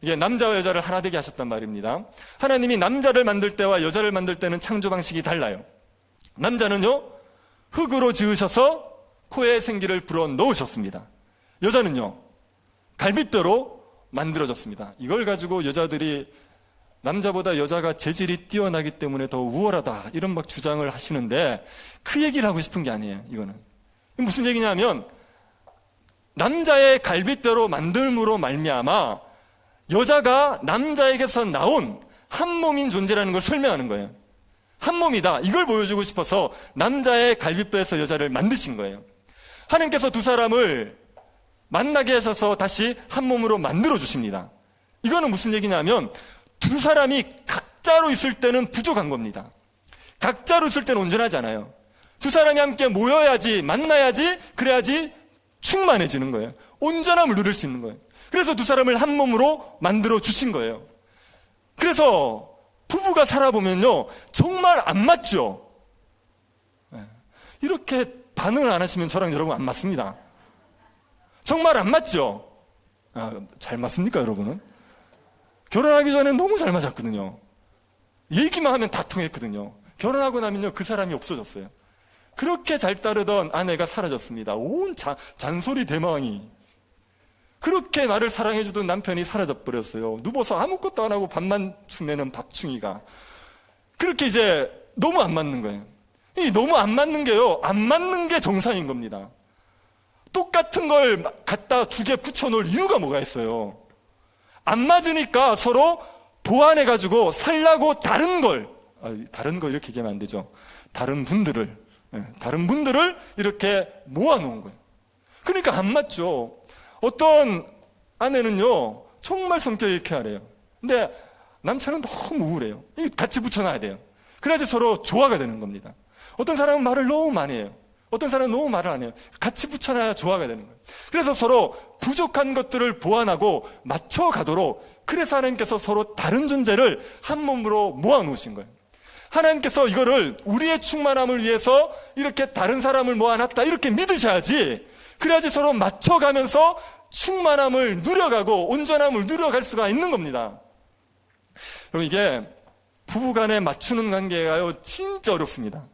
이게 남자와 여자를 하나 되게 하셨단 말입니다. 하나님이 남자를 만들 때와 여자를 만들 때는 창조 방식이 달라요. 남자는요 흙으로 지으셔서 코에 생기를 불어 넣으셨습니다. 여자는요 갈비뼈로 만들어졌습니다. 이걸 가지고 여자들이 남자보다 여자가 재질이 뛰어나기 때문에 더 우월하다 이런 막 주장을 하시는데 그 얘기를 하고 싶은 게 아니에요. 이거는 무슨 얘기냐면 남자의 갈비뼈로 만들므로 말미암아 여자가 남자에게서 나온 한 몸인 존재라는 걸 설명하는 거예요. 한 몸이다 이걸 보여주고 싶어서 남자의 갈비뼈에서 여자를 만드신 거예요. 하나님께서 두 사람을 만나게 하셔서 다시 한 몸으로 만들어 주십니다. 이거는 무슨 얘기냐면 두 사람이 각자로 있을 때는 부족한 겁니다. 각자로 있을 때는 온전하지 않아요. 두 사람이 함께 모여야지, 만나야지, 그래야지 충만해지는 거예요. 온전함을 누릴 수 있는 거예요. 그래서 두 사람을 한 몸으로 만들어 주신 거예요. 그래서 부부가 살아보면요 정말 안 맞죠. 이렇게 반응을 안 하시면 저랑 여러분 안 맞습니다. 정말 안 맞죠. 잘 맞습니까 여러분은? 결혼하기 전에 너무 잘 맞았거든요. 얘기만 하면 다 통했거든요. 결혼하고 나면요 그 사람이 없어졌어요. 그렇게 잘 따르던 아내가 사라졌습니다. 온 잔소리 대망이. 그렇게 나를 사랑해주던 남편이 사라져버렸어요. 누워서 아무것도 안 하고 밥만 축내는 밥충이가. 그렇게 이제 너무 안 맞는 거예요. 이 너무 안 맞는 게요 안 맞는 게 정상인 겁니다. 똑같은 걸 갖다 두 개 붙여놓을 이유가 뭐가 있어요? 안 맞으니까 서로 보완해가지고 살라고 다른 거 이렇게 얘기하면 안 되죠. 다른 분들을 이렇게 모아놓은 거예요. 그러니까 안 맞죠. 어떤 아내는요 정말 성격이 쾌활해요. 근데 남편은 너무 우울해요. 같이 붙여놔야 돼요. 그래야지 서로 조화가 되는 겁니다. 어떤 사람은 말을 너무 많이 해요. 어떤 사람은 너무 말을 안 해요. 같이 붙여놔야 조화가 되는 거예요. 그래서 서로 부족한 것들을 보완하고 맞춰가도록, 그래서 하나님께서 서로 다른 존재를 한 몸으로 모아놓으신 거예요. 하나님께서 이거를 우리의 충만함을 위해서 이렇게 다른 사람을 모아놨다 이렇게 믿으셔야지, 그래야지 서로 맞춰가면서 충만함을 누려가고 온전함을 누려갈 수가 있는 겁니다. 그럼 이게 부부간에 맞추는 관계가요 진짜 어렵습니다.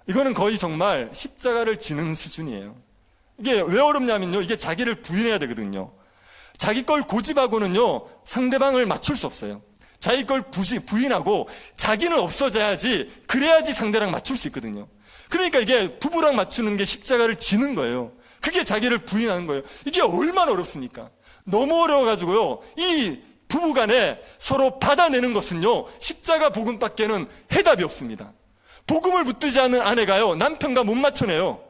이거는 거의 정말 십자가를 지는 수준이에요. 이게 왜 어렵냐면요, 이게 자기를 부인해야 되거든요. 자기 걸 고집하고는요 상대방을 맞출 수 없어요. 자기 걸 부인하고 자기는 없어져야지, 그래야지 상대랑 맞출 수 있거든요. 그러니까 이게 부부랑 맞추는 게 십자가를 지는 거예요. 그게 자기를 부인하는 거예요. 이게 얼마나 어렵습니까? 너무 어려워가지고요, 이 부부간에 서로 받아내는 것은요, 십자가 복음밖에는 해답이 없습니다. 복음을 붙들지 않는 아내가요, 남편과 못 맞춰내요.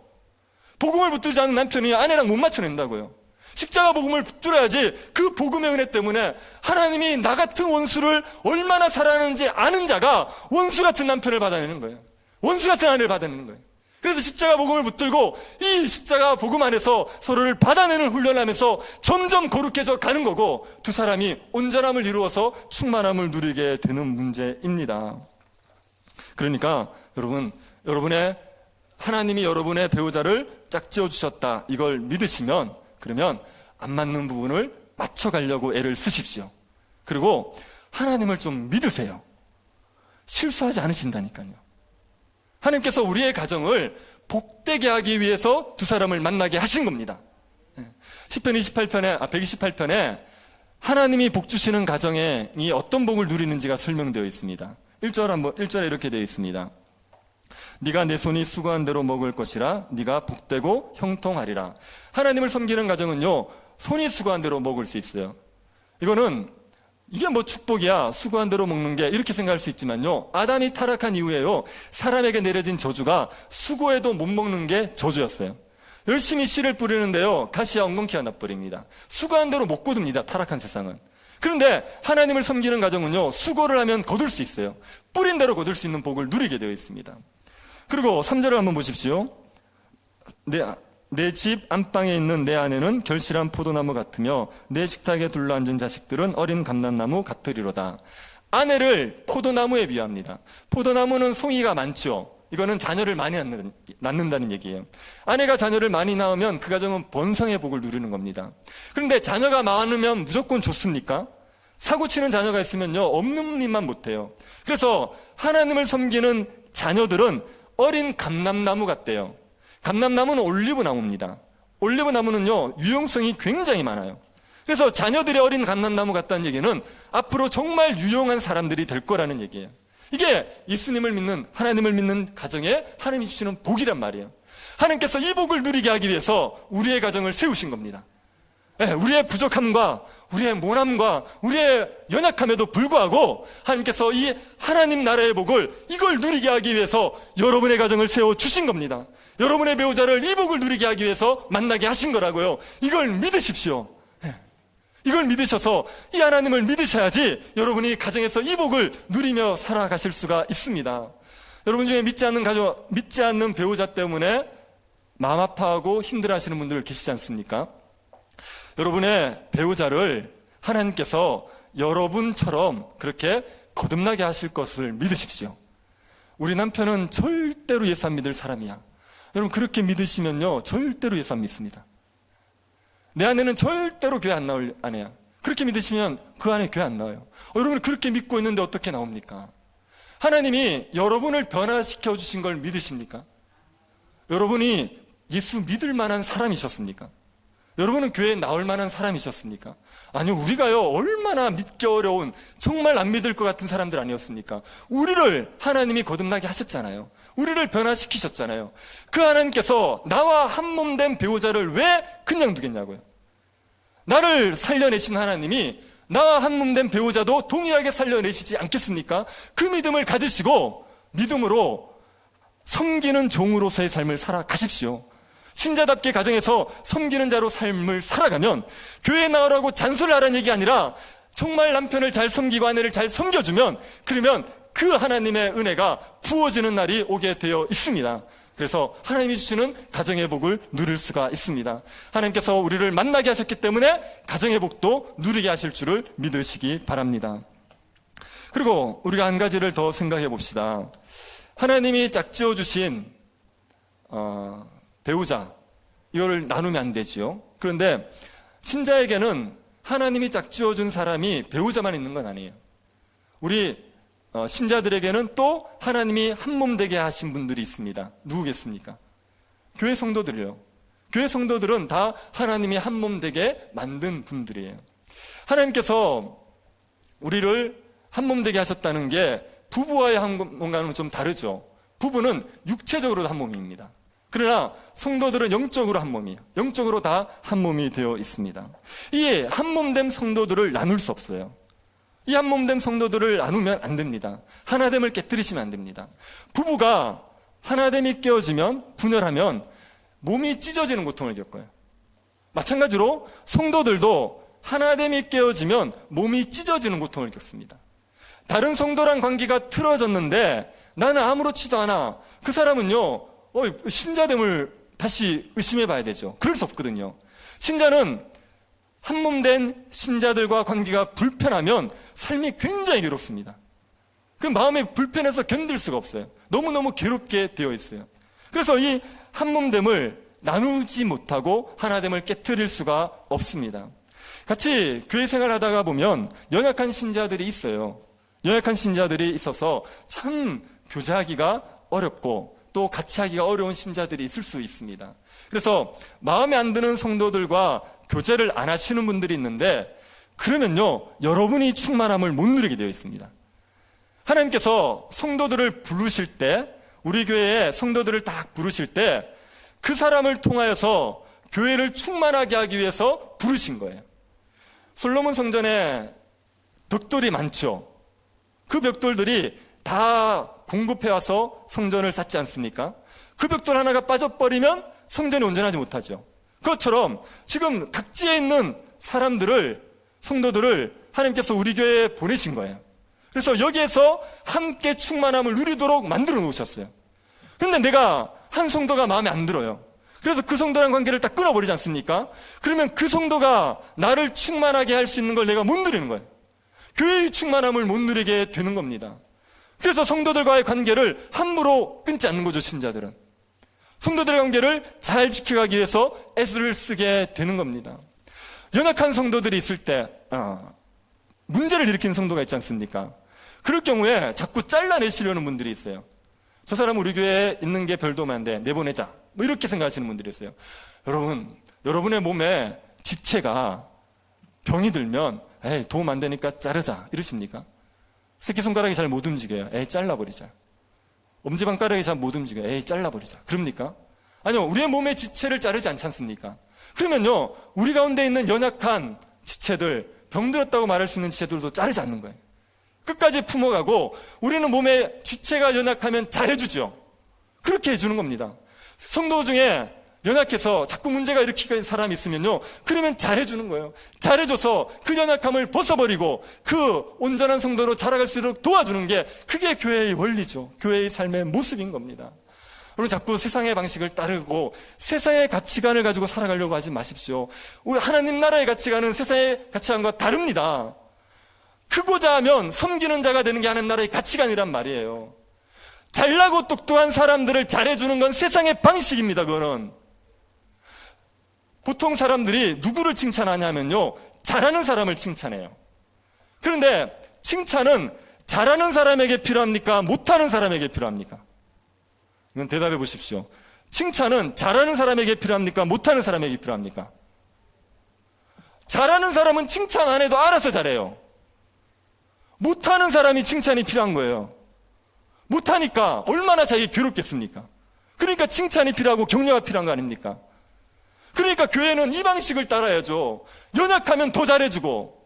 복음을 붙들지 않는 남편이 아내랑 못 맞춰낸다고요. 십자가 복음을 붙들어야지 그 복음의 은혜 때문에 하나님이 나 같은 원수를 얼마나 사랑하는지 아는 자가 원수 같은 남편을 받아내는 거예요. 원수 같은 아내를 받아내는 거예요. 그래서 십자가 복음을 붙들고 이 십자가 복음 안에서 서로를 받아내는 훈련을 하면서 점점 거룩해져 가는 거고, 두 사람이 온전함을 이루어서 충만함을 누리게 되는 문제입니다. 그러니까 여러분, 하나님이 여러분의 배우자를 짝지어 주셨다, 이걸 믿으시면, 그러면 안 맞는 부분을 맞춰가려고 애를 쓰십시오. 그리고 하나님을 좀 믿으세요. 실수하지 않으신다니까요. 하나님께서 우리의 가정을 복되게 하기 위해서 두 사람을 만나게 하신 겁니다. 시편 128편에 하나님이 복 주시는 가정에 이 어떤 복을 누리는지가 설명되어 있습니다. 1절에 이렇게 되어 있습니다. 네가 내 손이 수고한 대로 먹을 것이라, 네가 복되고 형통하리라. 하나님을 섬기는 가정은요, 손이 수고한 대로 먹을 수 있어요. 이게 뭐 축복이야, 수고한 대로 먹는 게, 이렇게 생각할 수 있지만요, 아담이 타락한 이후에요, 사람에게 내려진 저주가 수고해도 못 먹는 게 저주였어요. 열심히 씨를 뿌리는데요, 가시와 엉겅퀴가 나버립니다. 수고한 대로 못 거둡니다, 타락한 세상은. 그런데 하나님을 섬기는 가정은요, 수고를 하면 거둘 수 있어요. 뿌린 대로 거둘 수 있는 복을 누리게 되어 있습니다. 그리고 3절을 한번 보십시오. 내 집 안방에 있는 내 아내는 결실한 포도나무 같으며 내 식탁에 둘러앉은 자식들은 어린 감람나무 같으리로다. 아내를 포도나무에 비유합니다. 포도나무는 송이가 많죠. 이거는 자녀를 많이 낳는다는 얘기예요. 아내가 자녀를 많이 낳으면 그 가정은 번성의 복을 누리는 겁니다. 그런데 자녀가 많으면 무조건 좋습니까? 사고치는 자녀가 있으면요, 없는 일만 못해요. 그래서 하나님을 섬기는 자녀들은 어린 감람나무 같대요. 감람나무는 올리브나무입니다. 올리브나무는요, 유용성이 굉장히 많아요. 그래서 자녀들이 어린 감람나무 같다는 얘기는 앞으로 정말 유용한 사람들이 될 거라는 얘기예요. 이게 예수님을 믿는, 하나님을 믿는 가정에 하나님이 주시는 복이란 말이에요. 하나님께서 이 복을 누리게 하기 위해서 우리의 가정을 세우신 겁니다. 우리의 부족함과 우리의 모남과 우리의 연약함에도 불구하고 하나님께서 이 하나님 나라의 복을, 이걸 누리게 하기 위해서 여러분의 가정을 세워주신 겁니다. 여러분의 배우자를 이 복을 누리게 하기 위해서 만나게 하신 거라고요. 이걸 믿으십시오. 이걸 믿으셔서 이 하나님을 믿으셔야지 여러분이 가정에서 이 복을 누리며 살아가실 수가 있습니다. 여러분 중에 믿지 않는 배우자 때문에 마음 아파하고 힘들어하시는 분들 계시지 않습니까? 여러분의 배우자를 하나님께서 여러분처럼 그렇게 거듭나게 하실 것을 믿으십시오. 우리 남편은 절대로 예수 안 믿을 사람이야. 여러분, 그렇게 믿으시면요, 절대로 예수 안 믿습니다. 내 아내는 절대로 교회 안 나올 아내야. 그렇게 믿으시면 그 아내 교회 안 나와요. 여러분, 그렇게 믿고 있는데 어떻게 나옵니까? 하나님이 여러분을 변화시켜 주신 걸 믿으십니까? 여러분이 예수 믿을 만한 사람이셨습니까? 여러분은 교회에 나올 만한 사람이셨습니까? 아니요, 우리가요, 얼마나 믿기 어려운, 정말 안 믿을 것 같은 사람들 아니었습니까? 우리를 하나님이 거듭나게 하셨잖아요. 우리를 변화시키셨잖아요. 그 하나님께서 나와 한 몸 된 배우자를 왜 그냥 두겠냐고요. 나를 살려내신 하나님이 나와 한 몸 된 배우자도 동일하게 살려내시지 않겠습니까? 그 믿음을 가지시고 믿음으로 섬기는 종으로서의 삶을 살아가십시오. 신자답게 가정에서 섬기는 자로 삶을 살아가면 교회에 나오라고 잔소리를 하라는 얘기 아니라 정말 남편을 잘 섬기고 아내를 잘 섬겨주면, 그러면 그 하나님의 은혜가 부어지는 날이 오게 되어 있습니다. 그래서 하나님이 주시는 가정의 복을 누릴 수가 있습니다. 하나님께서 우리를 만나게 하셨기 때문에 가정의 복도 누리게 하실 줄을 믿으시기 바랍니다. 그리고 우리가 한 가지를 더 생각해 봅시다. 하나님이 짝지어 주신 배우자, 이거를 나누면 안 되지요. 그런데 신자에게는 하나님이 짝지어 준 사람이 배우자만 있는 건 아니에요. 우리 신자들에게는 또 하나님이 한 몸 되게 하신 분들이 있습니다. 누구겠습니까? 교회 성도들이요. 교회 성도들은 다 하나님이 한 몸 되게 만든 분들이에요. 하나님께서 우리를 한 몸 되게 하셨다는 게 부부와의 한 몸과는 좀 다르죠. 부부는 육체적으로도 한 몸입니다. 그러나 성도들은 영적으로 한 몸이에요. 영적으로 다 한 몸이 되어 있습니다. 이 한 몸된 성도들을 나눌 수 없어요. 이 한 몸된 성도들을 나누면 안 됩니다. 하나됨을 깨뜨리시면 안 됩니다. 부부가 하나됨이 깨어지면, 분열하면 몸이 찢어지는 고통을 겪어요. 마찬가지로 성도들도 하나됨이 깨어지면 몸이 찢어지는 고통을 겪습니다. 다른 성도랑 관계가 틀어졌는데 나는 아무렇지도 않아. 그 사람은요, 신자됨을 다시 의심해 봐야 되죠. 그럴 수 없거든요. 신자는 한 몸 된 신자들과 관계가 불편하면 삶이 굉장히 괴롭습니다. 그 마음이 불편해서 견딜 수가 없어요. 너무너무 괴롭게 되어 있어요. 그래서 이 한 몸됨을 나누지 못하고 하나됨을 깨트릴 수가 없습니다. 같이 교회 생활하다가 보면 연약한 신자들이 있어요. 연약한 신자들이 있어서 참 교제하기가 어렵고 또 같이 하기가 어려운 신자들이 있을 수 있습니다. 그래서 마음에 안 드는 성도들과 교제를 안 하시는 분들이 있는데, 그러면요, 여러분이 충만함을 못 누리게 되어 있습니다. 하나님께서 성도들을 부르실 때, 우리 교회에 성도들을 딱 부르실 때 그 사람을 통하여서 교회를 충만하게 하기 위해서 부르신 거예요. 솔로몬 성전에 벽돌이 많죠. 그 벽돌들이 다 공급해와서 성전을 쌓지 않습니까? 그 벽돌 하나가 빠져버리면 성전이 온전하지 못하죠. 그것처럼 지금 각지에 있는 사람들을, 성도들을 하나님께서 우리 교회에 보내신 거예요. 그래서 여기에서 함께 충만함을 누리도록 만들어 놓으셨어요. 그런데 내가 한 성도가 마음에 안 들어요. 그래서 그 성도랑 관계를 딱 끊어버리지 않습니까? 그러면 그 성도가 나를 충만하게 할 수 있는 걸 내가 못 누리는 거예요. 교회의 충만함을 못 누리게 되는 겁니다. 그래서 성도들과의 관계를 함부로 끊지 않는 거죠, 신자들은. 성도들의 관계를 잘 지켜가기 위해서 애를 쓰게 되는 겁니다. 연약한 성도들이 있을 때 문제를 일으키는 성도가 있지 않습니까? 그럴 경우에 자꾸 잘라내시려는 분들이 있어요. 저 사람 우리 교회에 있는 게 별도만데 내보내자, 뭐 이렇게 생각하시는 분들이 있어요. 여러분의 몸에 지체가 병이 들면 도움 안 되니까 자르자 이러십니까? 새끼손가락이 잘 못 움직여요. 잘라버리자. 엄지발가락이 잘 못 움직여요. 잘라버리자. 그럽니까? 아니요, 우리의 몸의 지체를 자르지 않지 않습니까? 그러면요, 우리 가운데 있는 연약한 지체들, 병들었다고 말할 수 있는 지체들도 자르지 않는 거예요. 끝까지 품어가고, 우리는 몸에 지체가 연약하면 잘해주죠. 그렇게 해주는 겁니다. 성도 중에 연약해서 자꾸 문제가 일으키는 사람이 있으면요, 그러면 잘해주는 거예요. 잘해줘서 그 연약함을 벗어버리고 그 온전한 성도로 자라갈 수 있도록 도와주는 게, 그게 교회의 원리죠. 교회의 삶의 모습인 겁니다. 여러분, 자꾸 세상의 방식을 따르고 세상의 가치관을 가지고 살아가려고 하지 마십시오. 우리 하나님 나라의 가치관은 세상의 가치관과 다릅니다. 크고자 하면 섬기는 자가 되는 게 하나님 나라의 가치관이란 말이에요. 잘나고 똑똑한 사람들을 잘해주는 건 세상의 방식입니다. 그거는 보통 사람들이 누구를 칭찬하냐면요, 잘하는 사람을 칭찬해요. 그런데 칭찬은 잘하는 사람에게 필요합니까? 못하는 사람에게 필요합니까? 이건 대답해 보십시오. 칭찬은 잘하는 사람에게 필요합니까? 못하는 사람에게 필요합니까? 잘하는 사람은 칭찬 안 해도 알아서 잘해요. 못하는 사람이 칭찬이 필요한 거예요. 못하니까 얼마나 자기 괴롭겠습니까? 그러니까 칭찬이 필요하고 격려가 필요한 거 아닙니까? 그러니까 교회는 이 방식을 따라야죠. 연약하면 더 잘해주고,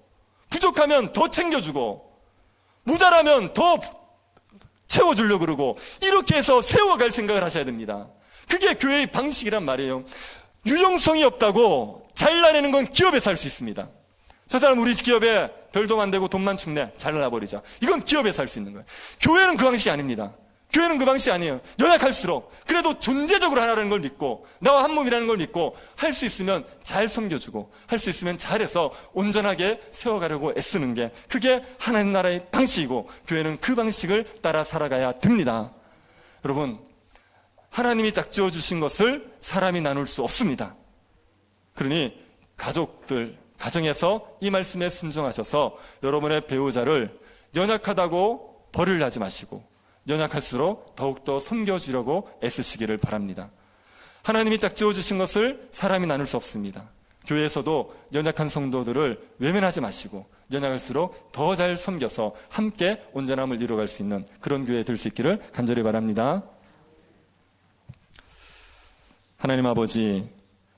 부족하면 더 챙겨주고, 모자라면 더 채워주려고 그러고, 이렇게 해서 세워갈 생각을 하셔야 됩니다. 그게 교회의 방식이란 말이에요. 유용성이 없다고 잘라내는 건 기업에서 할 수 있습니다. 저 사람 우리 기업에 별도 안 되고 돈만 축내, 잘라버리자. 이건 기업에서 할 수 있는 거예요. 교회는 그 방식이 아닙니다. 교회는 그 방식이 아니에요. 연약할수록 그래도 존재적으로 하나라는 걸 믿고, 나와 한 몸이라는 걸 믿고, 할 수 있으면 잘 섬겨주고, 할 수 있으면 잘해서 온전하게 세워가려고 애쓰는 게, 그게 하나님 나라의 방식이고, 교회는 그 방식을 따라 살아가야 됩니다. 여러분, 하나님이 짝지어 주신 것을 사람이 나눌 수 없습니다. 그러니 가족들, 가정에서 이 말씀에 순종하셔서 여러분의 배우자를 연약하다고 벌을 하지 마시고, 연약할수록 더욱더 섬겨주려고 애쓰시기를 바랍니다. 하나님이 짝지어 주신 것을 사람이 나눌 수 없습니다. 교회에서도 연약한 성도들을 외면하지 마시고, 연약할수록 더 잘 섬겨서 함께 온전함을 이루어갈 수 있는 그런 교회 될 수 있기를 간절히 바랍니다. 하나님 아버지,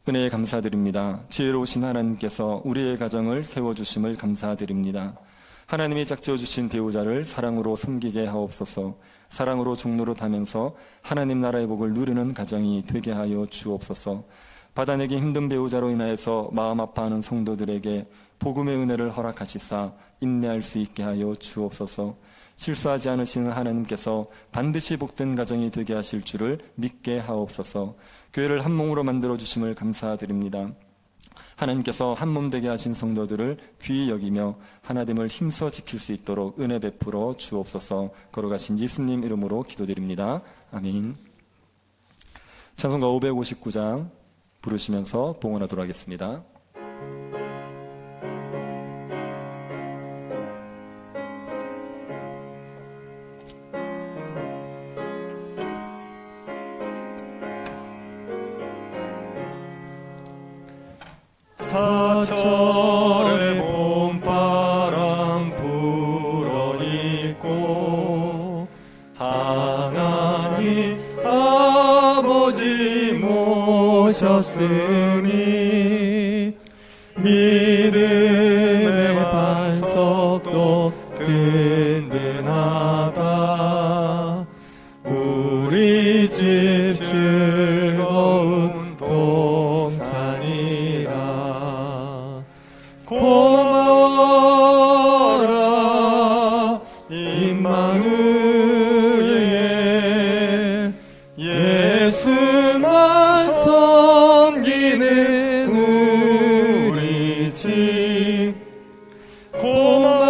은혜에 감사드립니다. 지혜로우신 하나님께서 우리의 가정을 세워주심을 감사드립니다. 하나님이 짝지어주신 배우자를 사랑으로 섬기게 하옵소서. 사랑으로 종로로 타면서 하나님 나라의 복을 누리는 가정이 되게 하여 주옵소서. 받아내기 힘든 배우자로 인하여서 마음 아파하는 성도들에게 복음의 은혜를 허락하시사 인내할 수 있게 하여 주옵소서. 실수하지 않으시는 하나님께서 반드시 복된 가정이 되게 하실 줄을 믿게 하옵소서. 교회를 한 몸으로 만들어 주심을 감사드립니다. 하나님께서 한 몸 되게 하신 성도들을 귀히 여기며 하나됨을 힘써 지킬 수 있도록 은혜 베풀어 주옵소서. 걸어가신 예수님 이름으로 기도드립니다. 아멘. 찬송가 559장 부르시면서 봉헌하도록 하겠습니다. 사철의 봄바람 불어있고 하나님 아버지 모셨으니 믿음의 반석도 든든하다. 우리 집 즐거운 동산이라. 고마워라 임마누엘, 예수만 섬기는 우리 집. 고마워라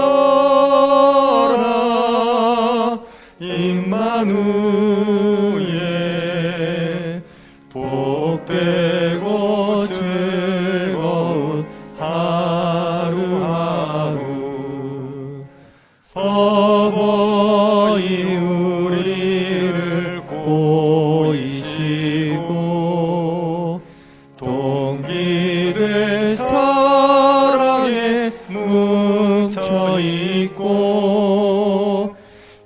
임마누엘, 복되고 즐거운 하루하루. 어버이 우리를 보이시고 동기들 사랑에 뭉쳐있고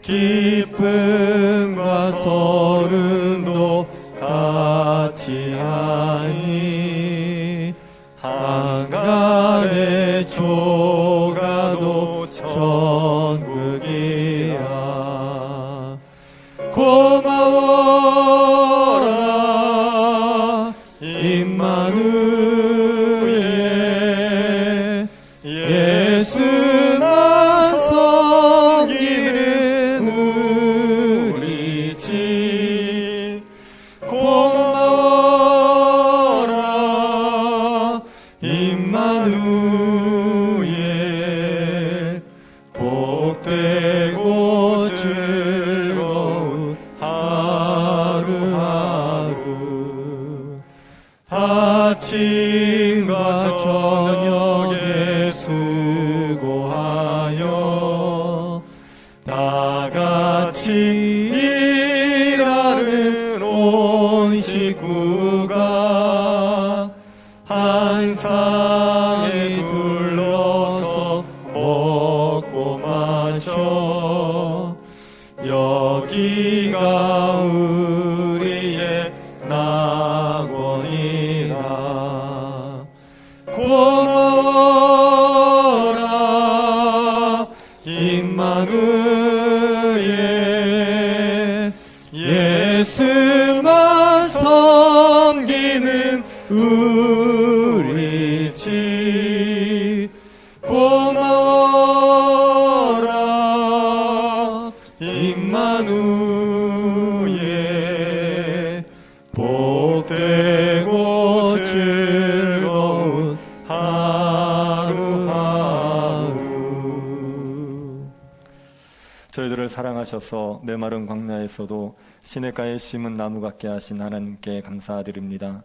기쁨과 서른도 같이 하니 한간의 조가도 천국이라. 고마워라 임마누엘, 예수만 섬기는 우리 집. 고마워라 임마누엘, 복되고 즐거운 하루하루. 아침과 저녁에 수고하여 다같이 일하는 온 식구가 한 상에 둘러서 먹고 마셔. 여기가 우리의 낙원이라. 고마워라 임마누엘, 예수만 섬기는 우리 집. 고마워라 임마누엘, 복되고 즐거운 하루하루. 저희들을 사랑하셔서 메마른 광야에서도 시냇가에 심은 나무 같게 하신 하나님께 감사드립니다.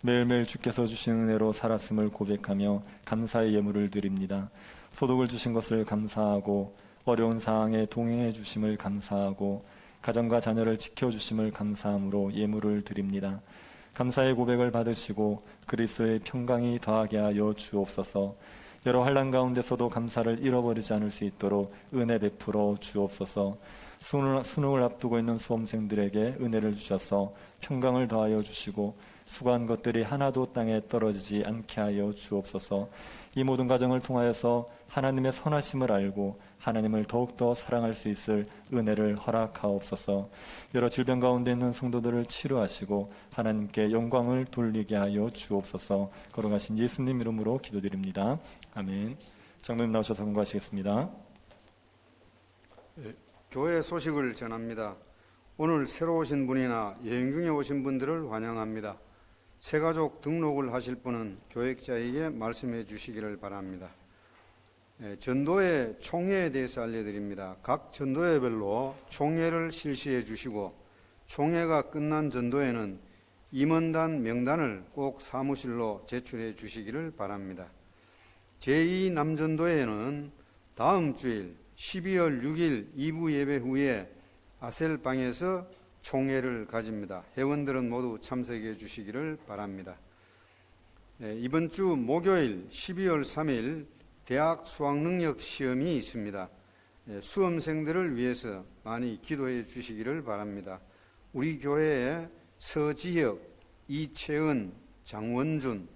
매일매일 주께서 주신 은혜로 살았음을 고백하며 감사의 예물을 드립니다. 소득을 주신 것을 감사하고 어려운 상황에 동행해 주심을 감사하고 가정과 자녀를 지켜주심을 감사함으로 예물을 드립니다. 감사의 고백을 받으시고 그리스도의 평강이 더하게 하여 주옵소서. 여러 환난 가운데서도 감사를 잃어버리지 않을 수 있도록 은혜 베풀어 주옵소서. 수능을 앞두고 있는 수험생들에게 은혜를 주셔서 평강을 더하여 주시고 수고한 것들이 하나도 땅에 떨어지지 않게 하여 주옵소서. 이 모든 과정을 통하여서 하나님의 선하심을 알고 하나님을 더욱더 사랑할 수 있을 은혜를 허락하옵소서. 여러 질병 가운데 있는 성도들을 치료하시고 하나님께 영광을 돌리게 하여 주옵소서. 거룩하신 예수님 이름으로 기도드립니다. 아멘. 장로님 나오셔서 공부하시겠습니다. 교회 소식을 전합니다. 오늘 새로 오신 분이나 여행 중에 오신 분들을 환영합니다. 새가족 등록을 하실 분은 교역자에게 말씀해 주시기를 바랍니다. 전도회 총회에 대해서 알려드립니다. 각 전도회별로 총회를 실시해 주시고 총회가 끝난 전도회는 임원단 명단을 꼭 사무실로 제출해 주시기를 바랍니다. 제2남전도회는 다음 주일 12월 6일 2부 예배 후에 아셀방에서 총회를 가집니다. 회원들은 모두 참석해 주시기를 바랍니다. 이번 주 목요일 12월 3일 대학 수학능력 시험이 있습니다. 수험생들을 위해서 많이 기도해 주시기를 바랍니다. 우리 교회에 서지혁, 이채은, 장원준,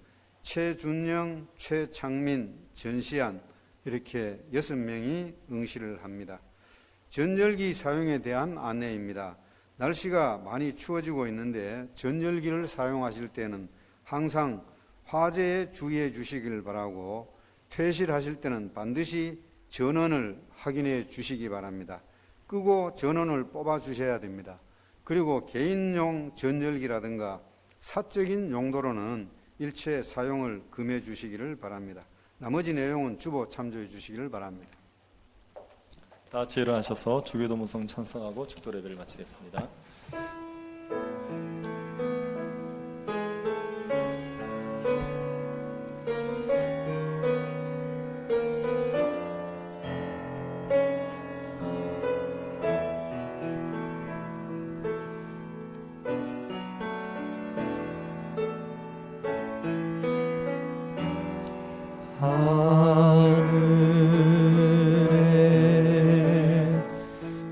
최준영, 최창민, 전시안 이렇게 6명이 응시를 합니다. 전열기 사용에 대한 안내입니다. 날씨가 많이 추워지고 있는데 전열기를 사용하실 때는 항상 화재에 주의해 주시길 바라고 퇴실하실 때는 반드시 전원을 확인해 주시기 바랍니다. 끄고 전원을 뽑아 주셔야 됩니다. 그리고 개인용 전열기라든가 사적인 용도로는 일체 사용을 금해 주시기를 바랍니다. 나머지 내용은 주보 참조해 주시기를 바랍니다. 다 같이 일어나셔서 주기도 문성 찬송하고 축도 예배를 마치겠습니다.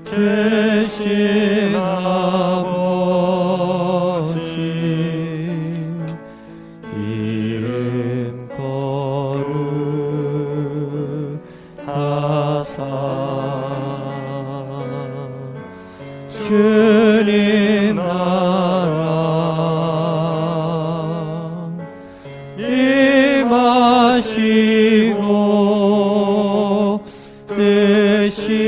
하늘에 계신 아버지 이름 거룩하사 주님 나라 임하시고 뜻이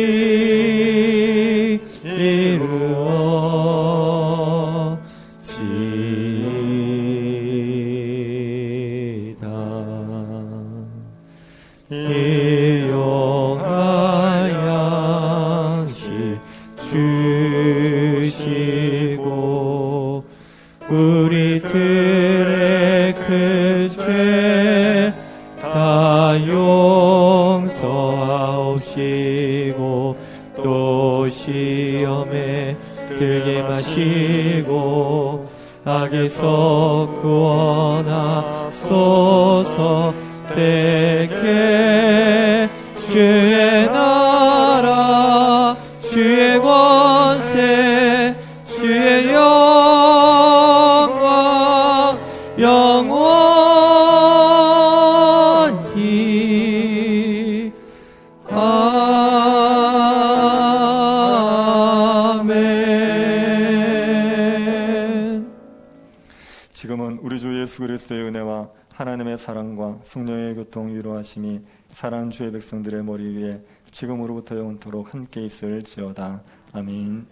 이루어지이다. 일용할 양식 주시고 우리들의 큰 죄 다 용서하옵시고 또 시험에 들게 마시고 악에서 구원하소서. 때께 주의 나라 주의 권세 주의 영광 영원히 아멘. 지금은 우리 주 예수 그리스도의 은혜와 하나님의 사랑과 성령의 교통 위로하심이 사랑하는 주의 백성들의 머리 위에 지금으로부터 영원토록 함께 있을지어다. 아멘.